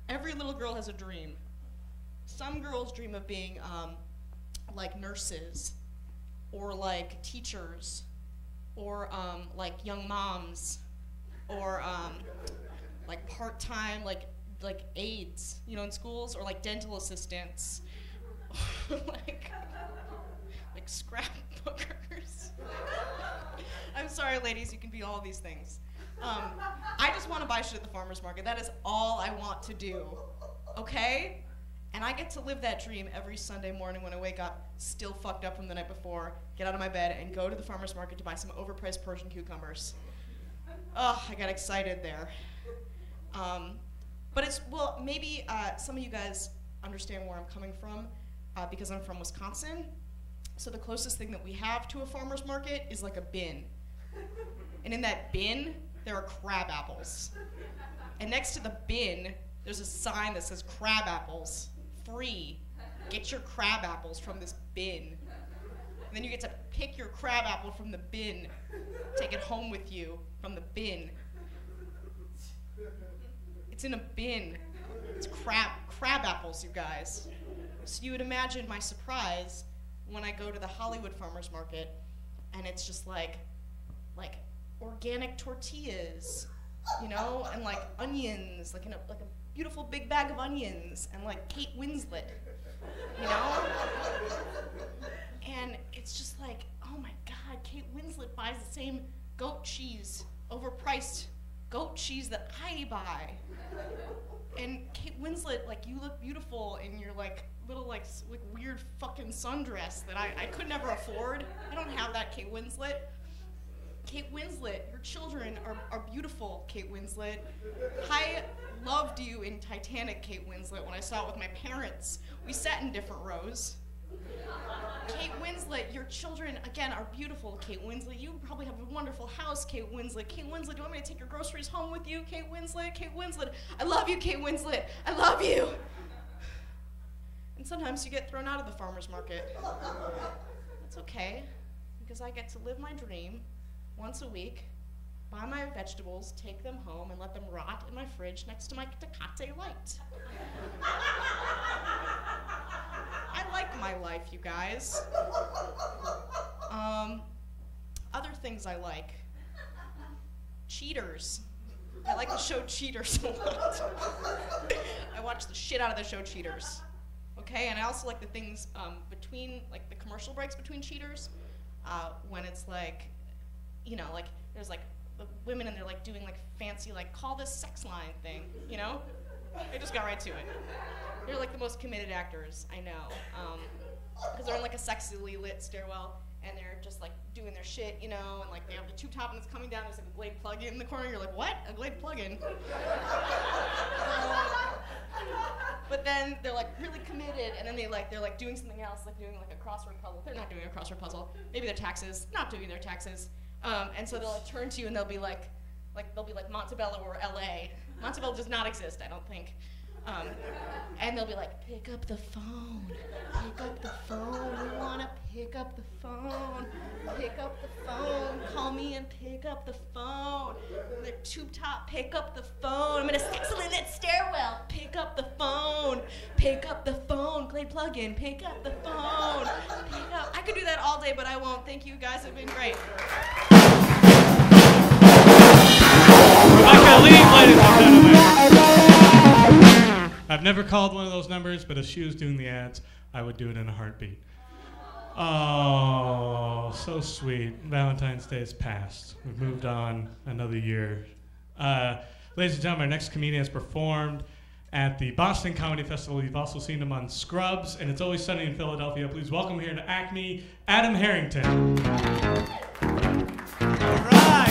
every little girl has a dream. Some girls dream of being like nurses, or like teachers, or like young moms, or like part-time like aides, in schools, or like dental assistants, like scrapbookers. I'm sorry, ladies, you can be all these things. I just want to buy shit at the farmer's market. That is all I want to do, okay? And I get to live that dream every Sunday morning when I wake up, still fucked up from the night before, get out of my bed, and go to the farmer's market to buy some overpriced Persian cucumbers. Ugh, I got excited there. But maybe some of you guys understand where I'm coming from, because I'm from Wisconsin. So the closest thing that we have to a farmer's market is like a bin. And in that bin, there are crab apples. And next to the bin, there's a sign that says crab apples, free. Get your crab apples from this bin. And then you get to pick your crab apple from the bin, take it home with you from the bin. It's in a bin. It's crab apples, you guys. So you would imagine my surprise when I go to the Hollywood farmer's market, and it's just like organic tortillas, and like onions, like a beautiful big bag of onions, and like Kate Winslet, And it's just like, oh my God, Kate Winslet buys the same goat cheese overpriced goat cheese that I buy. And Kate Winslet, like, you look beautiful in your like little like weird fucking sundress that I could never afford. I don't have that, Kate Winslet. Kate Winslet, your children are beautiful, Kate Winslet. I loved you in Titanic, Kate Winslet, when I saw it with my parents. We sat in different rows. Kate Winslet, your children, again, are beautiful, Kate Winslet. You probably have a wonderful house, Kate Winslet. Kate Winslet, do you want me to take your groceries home with you, Kate Winslet? Kate Winslet, I love you, Kate Winslet. I love you. And sometimes you get thrown out of the farmer's market. That's okay, because I get to live my dream once a week, buy my vegetables, take them home, and let them rot in my fridge next to my Tecate Light. I like my life, you guys. Other things I like. Cheaters. I like the show Cheaters a lot. I watch the shit out of the show Cheaters. Okay, and I also like the things between, like the commercial breaks between Cheaters, when it's like, you know, like there's like the women and they're like doing like fancy like call this sex line thing, you know? They just got right to it. They're like the most committed actors I know, because they're in like a sexily lit stairwell and they're just like doing their shit, you know, and like they have the tube top and it's coming down. There's like a Glade plug-in in the corner. You're like, what? A Glade plug-in? But then they're like really committed, and then they're like doing something else, like doing like a crossword puzzle. They're not doing a crossword puzzle. Maybe their taxes, not doing their taxes. And so they'll like turn to you and they'll be like Montebello or LA. Montebello does not exist, I don't think. And they'll be like, pick up the phone, pick up the phone, we wanna pick up the phone, pick up the phone, call me and pick up the phone. And they're tube top, pick up the phone, I'm in a sexily lit stairwell, pick up the phone, Glade plug-in, pick up the phone, pick up. I could do that all day, but I won't. Thank you, guys have been great. Ladies and gentlemen. I've never called one of those numbers, but if she was doing the ads, I would do it in a heartbeat. Oh, so sweet. Valentine's Day has passed. We've moved on another year. Ladies and gentlemen, our next comedian has performed at the Boston Comedy Festival. You've also seen him on Scrubs, and It's Always Sunny in Philadelphia. Please welcome here to ACME, Adam Harrington. All right.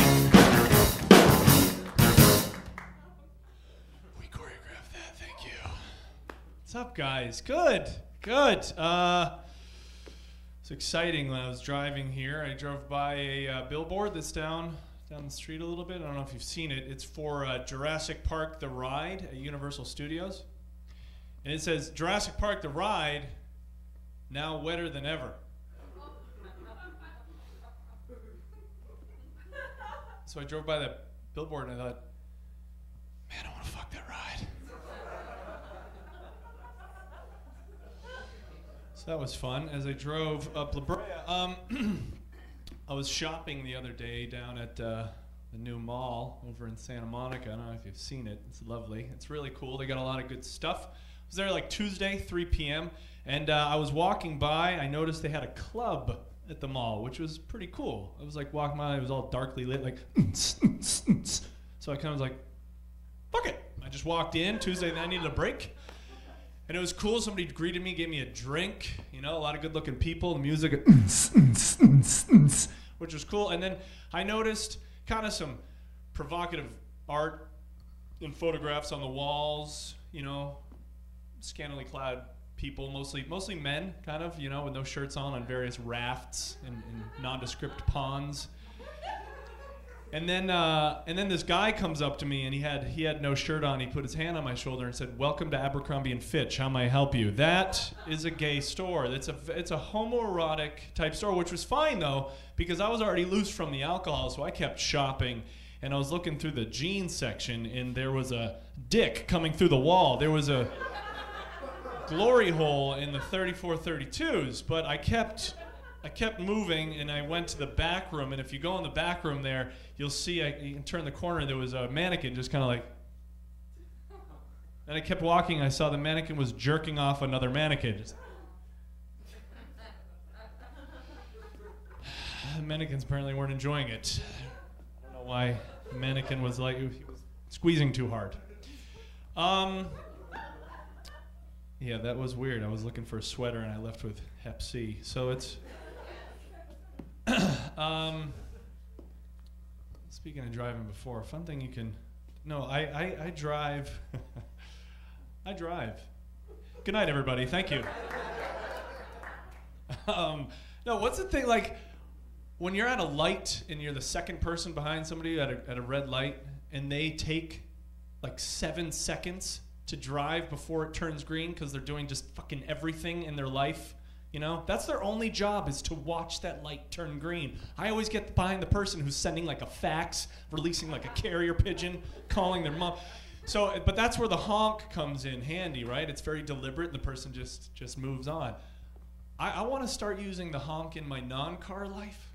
We choreographed that, thank you. What's up, guys? Good. It's exciting. When I was driving here, I drove by a billboard that's down the street a little bit. I don't know if you've seen it. It's for Jurassic Park The Ride at Universal Studios. And it says, Jurassic Park The Ride, now wetter than ever. So I drove by that billboard and I thought, man, I want to fuck that ride. So that was fun. As I drove up La Brea, I was shopping the other day down at the new mall over in Santa Monica. I don't know if you've seen it. It's lovely. It's really cool. They got a lot of good stuff. I was there like Tuesday, 3 p.m., and I was walking by. I noticed they had a club at the mall, which was pretty cool. I was like walking by. It was all darkly lit, like, so I kind of was like, fuck it. I just walked in Tuesday, and I needed a break. And it was cool. Somebody greeted me, gave me a drink. You know, a lot of good-looking people. The music, which was cool. And then I noticed kind of some provocative art and photographs on the walls. You know, scantily clad people, mostly men, kind of. You know, with no shirts on various rafts in nondescript ponds. And then this guy comes up to me, and he had no shirt on. He put his hand on my shoulder and said, "Welcome to Abercrombie & Fitch. How may I help you?" That is a gay store. It's a homoerotic type store, which was fine though, because I was already loose from the alcohol, so I kept shopping. And I was looking through the jeans section, and there was a dick coming through the wall. There was a glory hole in the 34-32s, but I kept moving, and I went to the back room, and if you go in the back room there, you'll see, you can turn the corner, there was a mannequin just kind of like, and I kept walking, and I saw the mannequin was jerking off another mannequin. Just, the mannequins apparently weren't enjoying it. I don't know why The mannequin was like, he was squeezing too hard. Yeah, that was weird. I was looking for a sweater and I left with Hep C. So it's, speaking of driving before, a fun thing you can, no, I drive, I drive. Good night, everybody. Thank you. No, what's the thing, like, when you're at a light and you're the second person behind somebody at a red light and they take like 7 seconds to drive before it turns green because they're doing just fucking everything in their life, you know? That's their only job, is to watch that light turn green. I always get behind the person who's sending like a fax, releasing like a carrier pigeon, calling their mom. So, but that's where the honk comes in handy, right? It's very deliberate and the person just moves on. I want to start using the honk in my non-car life.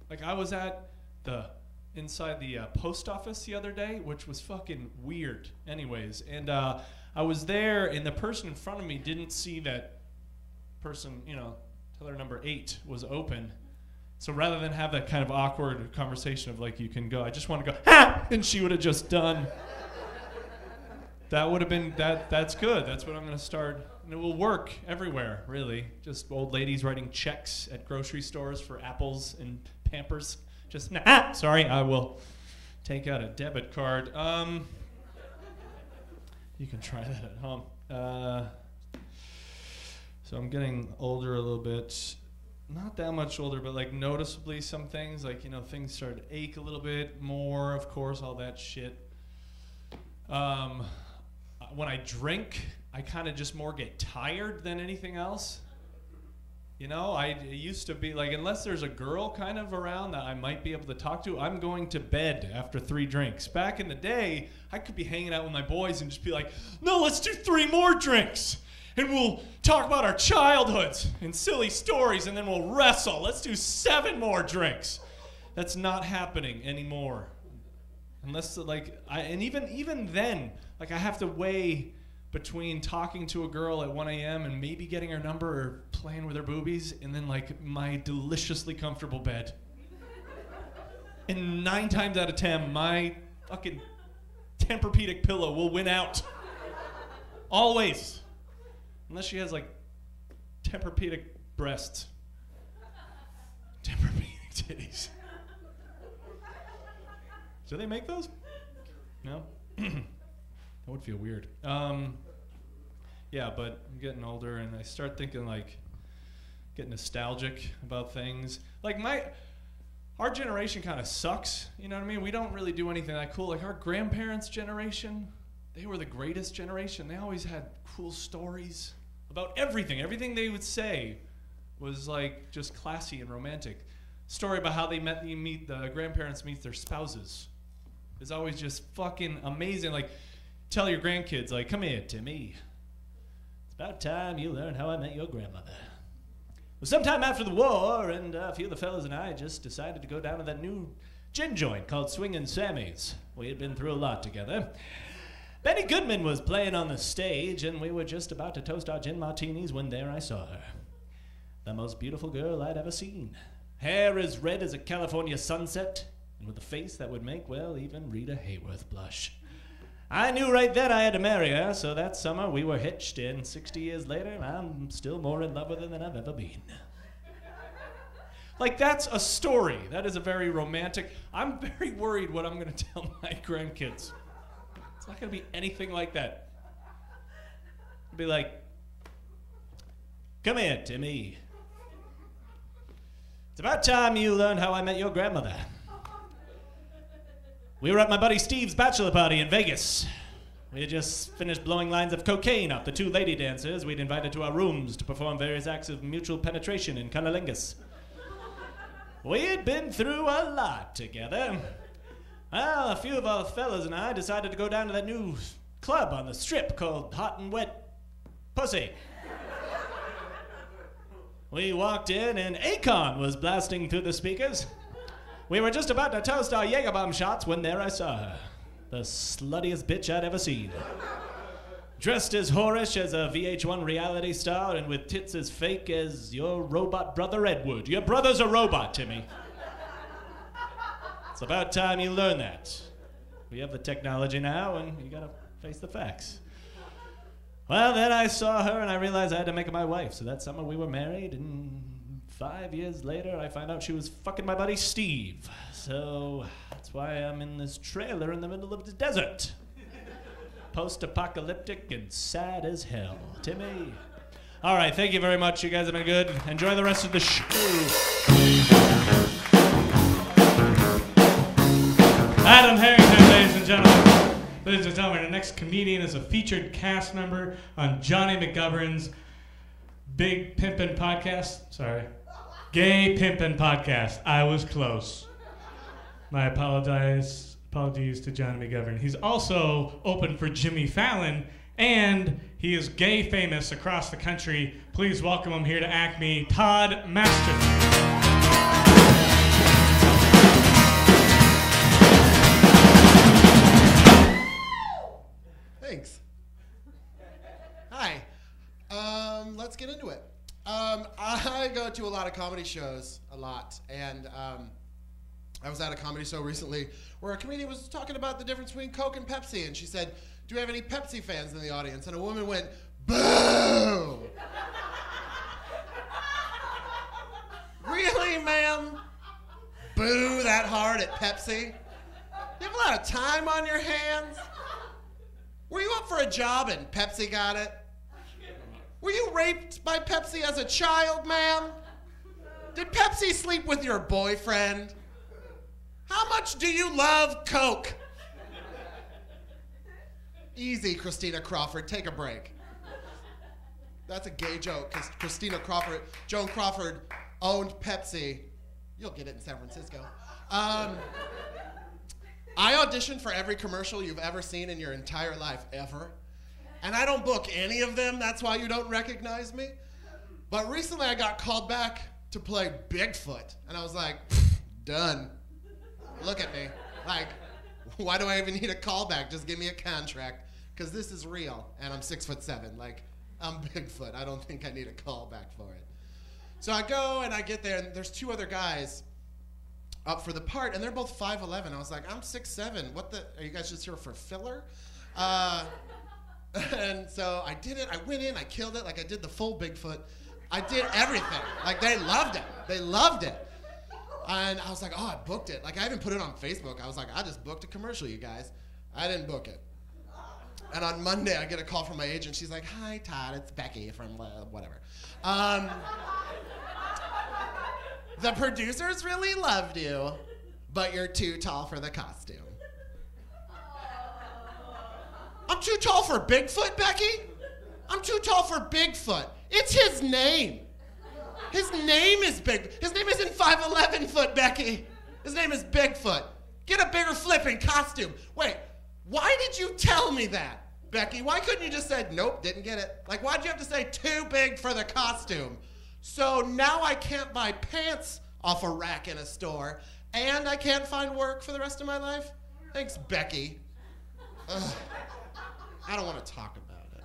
Like, I was at inside the post office the other day, which was fucking weird anyways. And I was there, and the person in front of me didn't see that person, you know, teller number 8 was open. So rather than have that kind of awkward conversation of like, you can go, I just want to go, ha! And she would have just done. That would have been, that's good. That's what I'm going to start. And it will work everywhere, really. Just old ladies writing checks at grocery stores for apples and Pampers. Just, nah, sorry, I will take out a debit card. You can try that at home. So I'm getting older a little bit. Not that much older, but like noticeably some things, like, you know, things start to ache a little bit more, of course, all that shit. When I drink, I kind of just more get tired than anything else. You know, it used to be like, unless there's a girl kind of around that I might be able to talk to, I'm going to bed after 3 drinks. Back in the day, I could be hanging out with my boys and just be like, no, let's do 3 more drinks. And we'll talk about our childhoods and silly stories, and then we'll wrestle. Let's do 7 more drinks. That's not happening anymore. Unless, like, and even then, like, I have to weigh between talking to a girl at 1 a.m. and maybe getting her number or playing with her boobies, and then like my deliciously comfortable bed. And 9 times out of 10, my fucking Tempur-Pedic pillow will win out. Always. Unless she has like Tempur-Pedic breasts. Tempur-Pedic titties. Do they make those? No? That would feel weird. Yeah, but I'm getting older and I start thinking like, get nostalgic about things. Like our generation kind of sucks, you know what I mean? We don't really do anything that cool. Like our grandparents' generation, they were the greatest generation. They always had cool stories about everything. Everything they would say was like just classy and romantic. Story about how they the grandparents meet their spouses is always just fucking amazing. Like, tell your grandkids, like, come here, Timmy. It's about time you learned how I met your grandmother. Well, sometime after the war, and a few of the fellas and I just decided to go down to that new gin joint called Swingin' Sammy's. We had been through a lot together. Betty Goodman was playing on the stage, and we were just about to toast our gin martinis when there I saw her. The most beautiful girl I'd ever seen. Hair as red as a California sunset, and with a face that would make, well, even Rita Hayworth blush. I knew right then I had to marry her, so that summer we were hitched, and 60 years later, I'm still more in love with her than I've ever been. Like, that's a story. That is a very romantic. I'm very worried what I'm going to tell my grandkids. It's not going to be anything like that. It'll be like, come here, Timmy. It's about time you learned how I met your grandmother. We were at my buddy Steve's bachelor party in Vegas. We had just finished blowing lines of cocaine off the 2 lady dancers we'd invited to our rooms to perform various acts of mutual penetration in cunnilingus. We had been through a lot together. Well, a few of our fellas and I decided to go down to that new club on the strip called Hot and Wet Pussy. We walked in and Akon was blasting through the speakers. We were just about to toast our Jägerbomb shots when there I saw her. The sluttiest bitch I'd ever seen. Dressed as whorish as a VH1 reality star and with tits as fake as your robot brother Edward. Your brother's a robot, Timmy. It's about time you learn that. We have the technology now, and you gotta face the facts. Well, then I saw her, and I realized I had to make her my wife. So that summer we were married, and 5 years later, I found out she was fucking my buddy Steve. So that's why I'm in this trailer in the middle of the desert. Post-apocalyptic and sad as hell. Timmy. All right, thank you very much. You guys have been good. Enjoy the rest of the show. Adam Harrington, ladies and gentlemen. Ladies and gentlemen, the next comedian is a featured cast member on Johnny McGovern's Big Pimpin' Podcast. Sorry. Gay Pimpin' Podcast. I was close. My apologies to Johnny McGovern. He's also open for Jimmy Fallon, and he is gay famous across the country. Please welcome him here to Acme, Todd Masterson. Thanks. Hi. Let's get into it. I go to a lot of comedy shows, and I was at a comedy show recently where a comedian was talking about the difference between Coke and Pepsi, and she said, "Do we have any Pepsi fans in the audience?" And a woman went, "Boo!" Really, ma'am? Boo that hard at Pepsi? You have a lot of time on your hands? Were you up for a job and Pepsi got it? Were you raped by Pepsi as a child, ma'am? Did Pepsi sleep with your boyfriend? How much do you love Coke? Easy, Christina Crawford, take a break. That's a gay joke, because Joan Crawford owned Pepsi. You'll get it in San Francisco. I auditioned for every commercial you've ever seen in your entire life, ever. And I don't book any of them, that's why you don't recognize me. But recently I got called back to play Bigfoot. And I was like, done. Look at me. Like, why do I even need a callback? Just give me a contract, because this is real. And I'm 6'7". Like, I'm Bigfoot. I don't think I need a callback for it. So I go and I get there, and there's two other guys up for the part, and they're both 5'11". I was like, I'm 6'7". What the? Are you guys just here for filler? And so I did it. I went in. I killed it. Like, I did the full Bigfoot. I did everything. Like, they loved it. They loved it. And I was like, oh, I booked it. Like, I even put it on Facebook. I was like, I just booked a commercial, you guys. I didn't book it. And on Monday, I get a call from my agent. She's like, hi, Todd. It's Becky from whatever. The producers really loved you, but you're too tall for the costume. I'm too tall for Bigfoot, Becky? I'm too tall for Bigfoot. It's his name. His name is Big. His name isn't 5'11" foot, Becky. His name is Bigfoot. Get a bigger flipping costume. Wait, why did you tell me that, Becky? Why couldn't you just say, nope, didn't get it? Like, why'd you have to say too big for the costume? So now I can't buy pants off a rack in a store, and I can't find work for the rest of my life? Thanks, Becky. Ugh. I don't want to talk about it.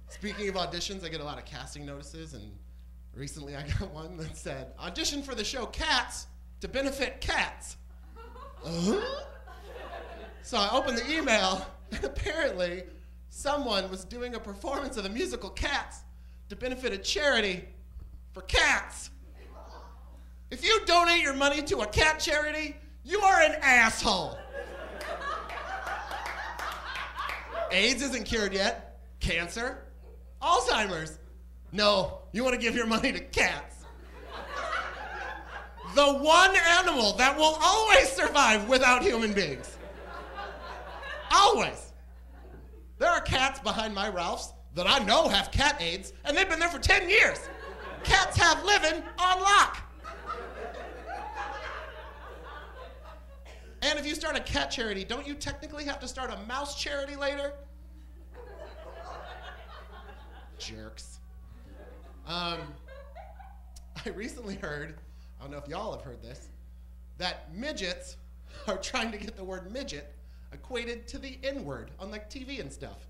Speaking of auditions, I get a lot of casting notices, and recently I got one that said, audition for the show Cats to benefit cats. So I opened the email, and apparently someone was doing a performance of the musical Cats to benefit a charity for cats. If you donate your money to a cat charity, you are an asshole. AIDS isn't cured yet. Cancer. Alzheimer's. No, you want to give your money to cats. The one animal that will always survive without human beings. Always. There are cats behind my Ralph's that I know have cat AIDS, and they've been there for 10 years. Cats have living on lock. And if you start a cat charity, don't you technically have to start a mouse charity later? Jerks. I recently heard, I don't know if y'all have heard this, that midgets are trying to get the word midget equated to the N-word on like TV and stuff.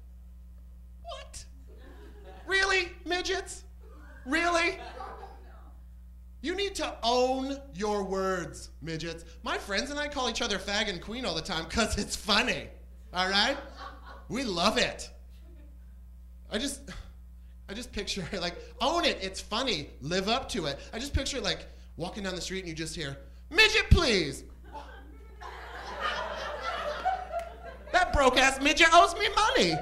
What? Really, midgets? Really? You need to own your words, midgets. My friends and I call each other fag and queen all the time because it's funny, all right? We love it. I just picture, like, own it, it's funny, live up to it. I just picture, like, walking down the street and you just hear, midget, please. That broke-ass midget owes me money.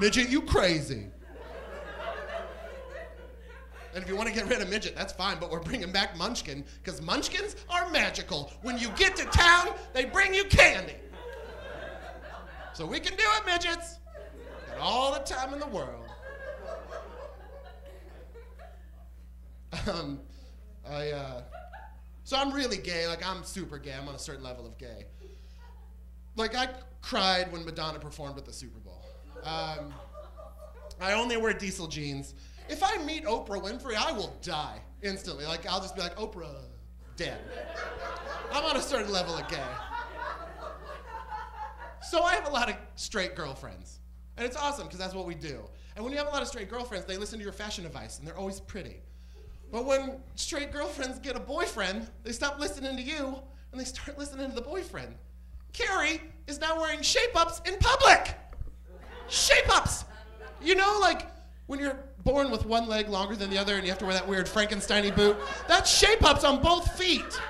Midget, you crazy. And if you want to get rid of midget, that's fine, but we're bringing back munchkin, because munchkins are magical. When you get to town, they bring you candy. So we can do it, midgets. Got all the time in the world. So I'm really gay, like I'm super gay. I'm on a certain level of gay. Like I cried when Madonna performed at the Super Bowl. I only wear diesel jeans. If I meet Oprah Winfrey, I will die instantly. Like, I'll just be like, Oprah, dead. I'm on a certain level of gay. So I have a lot of straight girlfriends. And it's awesome, because that's what we do. And when you have a lot of straight girlfriends, they listen to your fashion advice, and they're always pretty. But when straight girlfriends get a boyfriend, they stop listening to you, and they start listening to the boyfriend. Carrie is now wearing shape-ups in public. Shape-ups. You know, like, when you're born with one leg longer than the other and you have to wear that weird Frankenstein-y boot, that's shape-ups on both feet.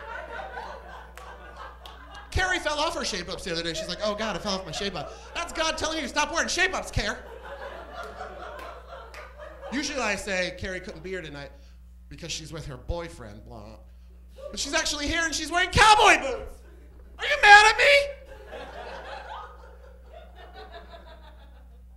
Carrie fell off her shape-ups the other day. She's like, oh God, I fell off my shape-up. That's God telling you to stop wearing shape-ups, Carrie. Usually I say Carrie couldn't be here tonight because she's with her boyfriend, blah. But she's actually here and she's wearing cowboy boots. Are you mad at me?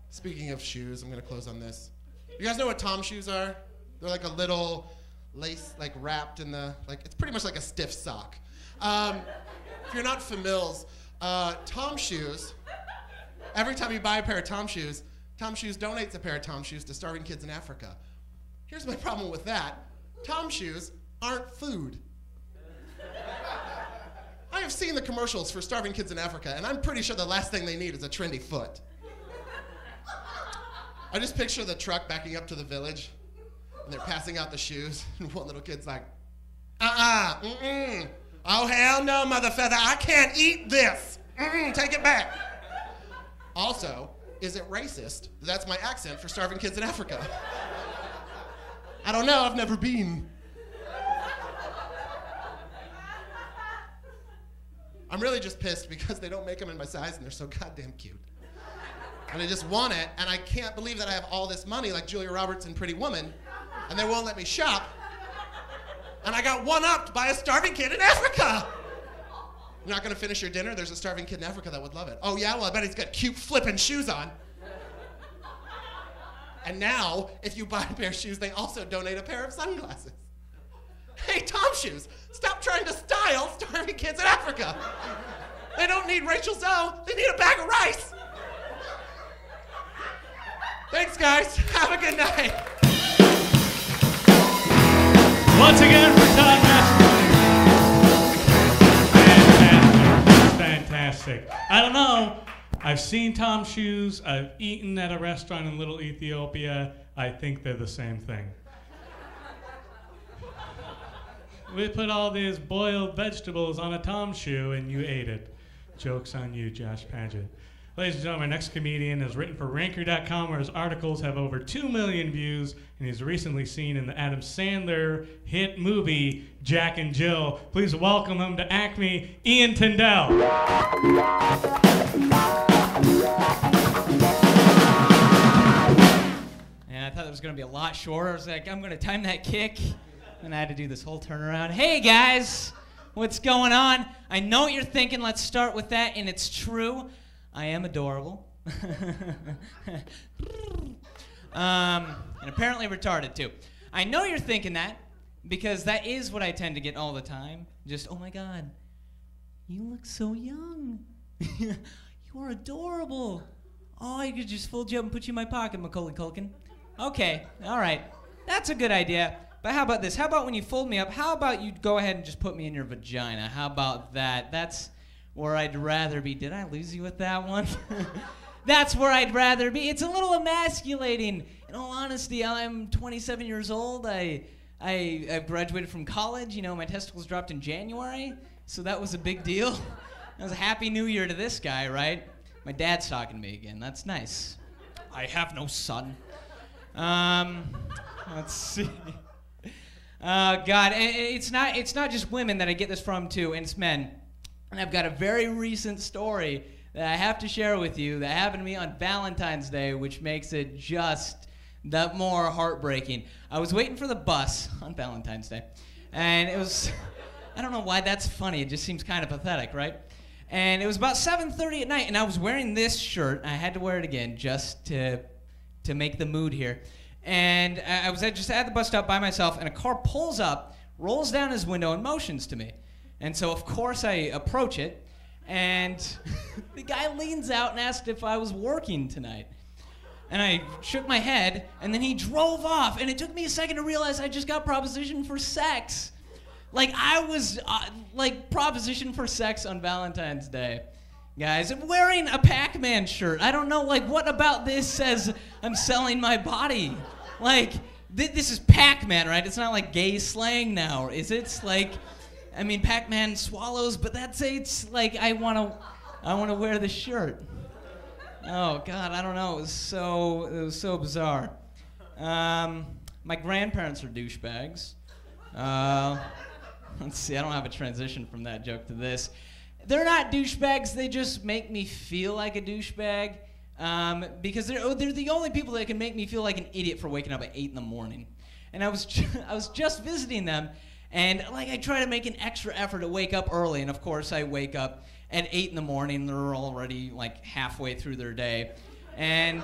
Speaking of shoes, I'm gonna close on this. You guys know what Tom shoes are? They're like a little lace, like wrapped in the, like, it's pretty much like a stiff sock. If you're not familiar, Tom shoes, every time you buy a pair of Tom shoes donates a pair of Tom shoes to starving kids in Africa. Here's my problem with that. Tom shoes aren't food. I have seen the commercials for starving kids in Africa, and I'm pretty sure the last thing they need is a trendy foot. I just picture the truck backing up to the village, and they're passing out the shoes, and one little kid's like, mm-mm. Oh, hell no, mother feather, I can't eat this. Take it back. Also, is it racist? That's my accent for starving kids in Africa. I don't know, I've never been. I'm really just pissed because they don't make them in my size and they're so goddamn cute. And I just want it, and I can't believe that I have all this money like Julia Roberts in Pretty Woman, and they won't let me shop. And I got one-upped by a starving kid in Africa. You're not gonna finish your dinner? There's a starving kid in Africa that would love it. Oh yeah, well I bet he's got cute flipping shoes on. And now, if you buy a pair of shoes, they also donate a pair of sunglasses. Hey, Tom Shoes, stop trying to style starving kids in Africa. They don't need Rachel Zoe, they need a bag of rice. Thanks, guys. Have a good night. Once again for Todd Fantastic. Fantastic. I don't know. I've seen Tom's shoes. I've eaten at a restaurant in Little Ethiopia. I think they're the same thing. We put all these boiled vegetables on a Tom shoe and you ate it. Joke's on you, Josh Paget. Ladies and gentlemen, our next comedian has written for Ranker.com, where his articles have over 2 million views, and he's recently seen in the Adam Sandler hit movie, Jack and Jill. Please welcome him to Acme, Ian Tindell. And I thought it was going to be a lot shorter. I was like, I'm going to time that kick. And I had to do this whole turnaround. Hey, guys, what's going on? I know what you're thinking. Let's start with that, and it's true. I am adorable. And apparently retarded, too. I know you're thinking that, because that is what I tend to get all the time. Just, oh, my God, you look so young. You are adorable. Oh, I could just fold you up and put you in my pocket, Macaulay Culkin. Okay, all right. That's a good idea. But how about this? How about when you fold me up, how about you go ahead and just put me in your vagina? How about that? That's where I'd rather be. Did I lose you with that one? That's where I'd rather be. It's a little emasculating. In all honesty, I'm 27 years old. I I graduated from college. You know, my testicles dropped in January, so that was a big deal. That was a happy new year to this guy, right? My dad's talking to me again. That's nice. I have no son. Let's see. God, it's not just women that I get this from too, and it's men. And I've got a very recent story that I have to share with you that happened to me on Valentine's Day, which makes it just that more heartbreaking. I was waiting for the bus on Valentine's Day, and it was, I don't know why that's funny. It just seems kind of pathetic, right? And it was about 7:30 at night, and I was wearing this shirt. I had to wear it again just to make the mood here. And I was just at the bus stop by myself, and a car pulls up, rolls down his window, and motions to me. And so, of course, I approach it, and the guy leans out and asked if I was working tonight. And I shook my head, and then he drove off, and it took me a second to realize I just got propositioned for sex. Like, I was, propositioned for sex on Valentine's Day. Guys, I'm wearing a Pac-Man shirt. I don't know, what about this says I'm selling my body? This is Pac-Man, right? It's not like gay slang now, is it? It's Pac-Man swallows, but it's I want to wear the shirt. Oh God, I don't know. It was so bizarre. My grandparents are douchebags. Let's see. I don't have a transition from that joke to this. They're not douchebags. They just make me feel like a douchebag because they're the only people that can make me feel like an idiot for waking up at 8 in the morning. And I was just visiting them. And I try to make an extra effort to wake up early, and of course I wake up at 8 in the morning. They're already halfway through their day, and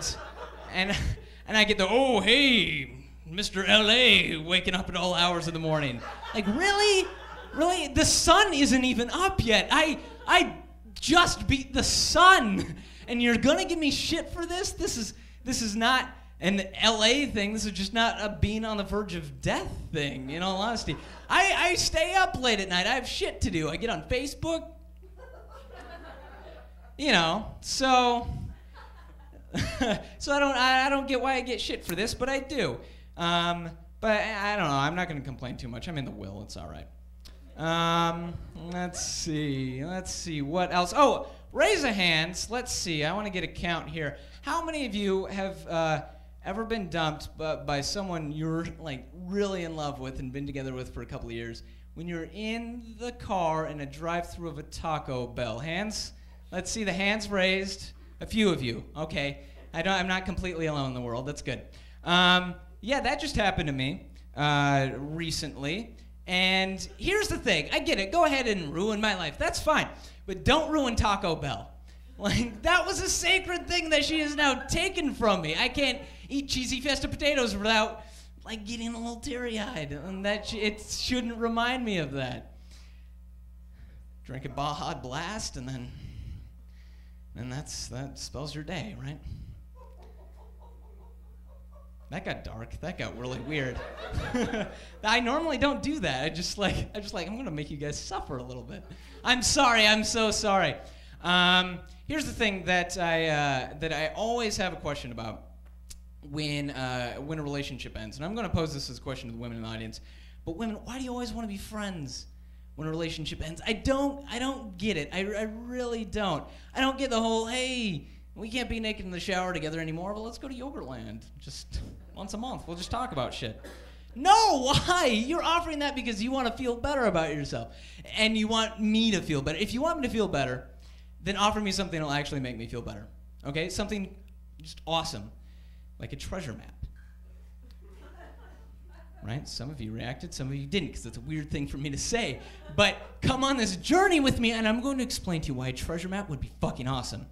I get the oh hey Mr. LA waking up at all hours of the morning. Really the sun isn't even up yet. I just beat the sun, and you're gonna give me shit for this? This is not an LA thing. This is just not a being on the verge of death thing, in all honesty. I stay up late at night. I have shit to do. I get on Facebook. So I don't get why I get shit for this, but I do. But I don't know. I'm not going to complain too much. I'm in the will. It's all right. Let's see. What else? Oh, raise of hands. Let's see. I want to get a count here. How many of you have ever been dumped by someone you're really in love with and been together with for a couple of years when you're in the car in a drive-thru of a Taco Bell? Hands? Let's see the hands raised. A few of you. Okay. I'm not completely alone in the world. That's good. Yeah, that just happened to me recently. And here's the thing. I get it. Go ahead and ruin my life. That's fine. But don't ruin Taco Bell. That was a sacred thing that she has now taken from me. I can't eat cheesy Festa potatoes without, getting a little teary-eyed. And it shouldn't remind me of that. Drink a Baja Blast, and then that spells your day, right? That got dark. That got really weird. I normally don't do that. I just I'm gonna make you guys suffer a little bit. I'm sorry. I'm so sorry. Here's the thing that I always have a question about when a relationship ends, and I'm gonna pose this as a question to the women in the audience. But women, why do you always want to be friends when a relationship ends? I don't get it. I really don't. I don't get the whole hey. We can't be naked in the shower together anymore. Well, let's go to Yogurtland. Just once a month. We'll just talk about shit. No, why? You're offering that because you want to feel better about yourself. And you want me to feel better. If you want me to feel better, then offer me something that will actually make me feel better. Okay? Something just awesome. Like a treasure map. Right? Some of you reacted, some of you didn't, because it's a weird thing for me to say. But come on this journey with me, and I'm going to explain to you why a treasure map would be fucking awesome.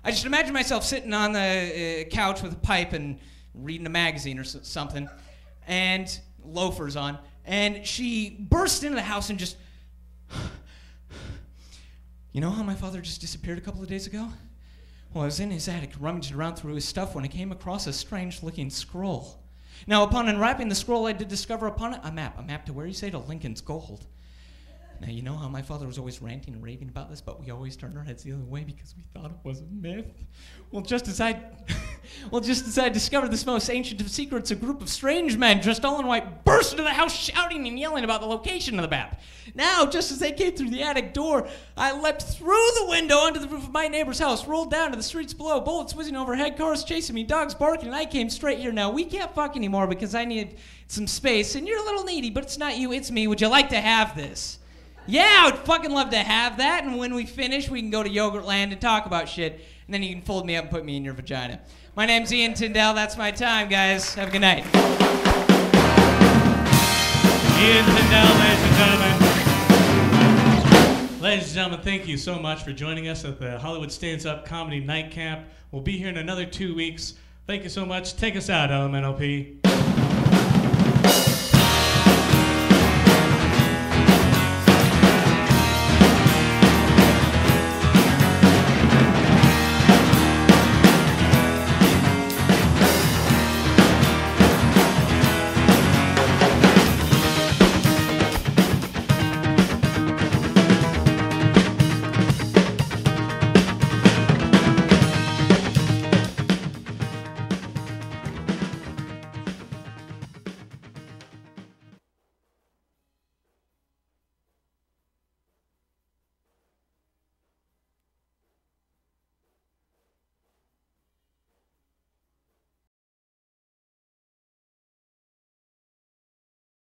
I just imagine myself sitting on the couch with a pipe and reading a magazine or something, and loafers on, and she bursts into the house and just, you know how my father just disappeared a couple of days ago? Well, I was in his attic rummaging around through his stuff when I came across a strange-looking scroll. Now, upon unwrapping the scroll, I did discover upon it a map to where you say to Lincoln's Gold. Now, you know how my father was always ranting and raving about this, but we always turned our heads the other way because we thought it was a myth? Well, just as I Well, just as I discovered this most ancient of secrets, a group of strange men dressed all in white burst into the house shouting and yelling about the location of the map. Now, just as they came through the attic door, I leapt through the window onto the roof of my neighbor's house, rolled down to the streets below, bullets whizzing overhead, cars chasing me, dogs barking, and I came straight here. Now, we can't fuck anymore because I need some space, and you're a little needy, but it's not you, it's me. Would you like to have this? Yeah, I would fucking love to have that, and when we finish, we can go to Yogurtland and talk about shit, and then you can fold me up and put me in your vagina. My name's Ian Tindell. That's my time, guys. Have a good night. Ian Tindell, ladies and gentlemen. Ladies and gentlemen, thank you so much for joining us at the Hollywood Stands Up Comedy Night Camp. We'll be here in another 2 weeks. Thank you so much. Take us out, LMNOP.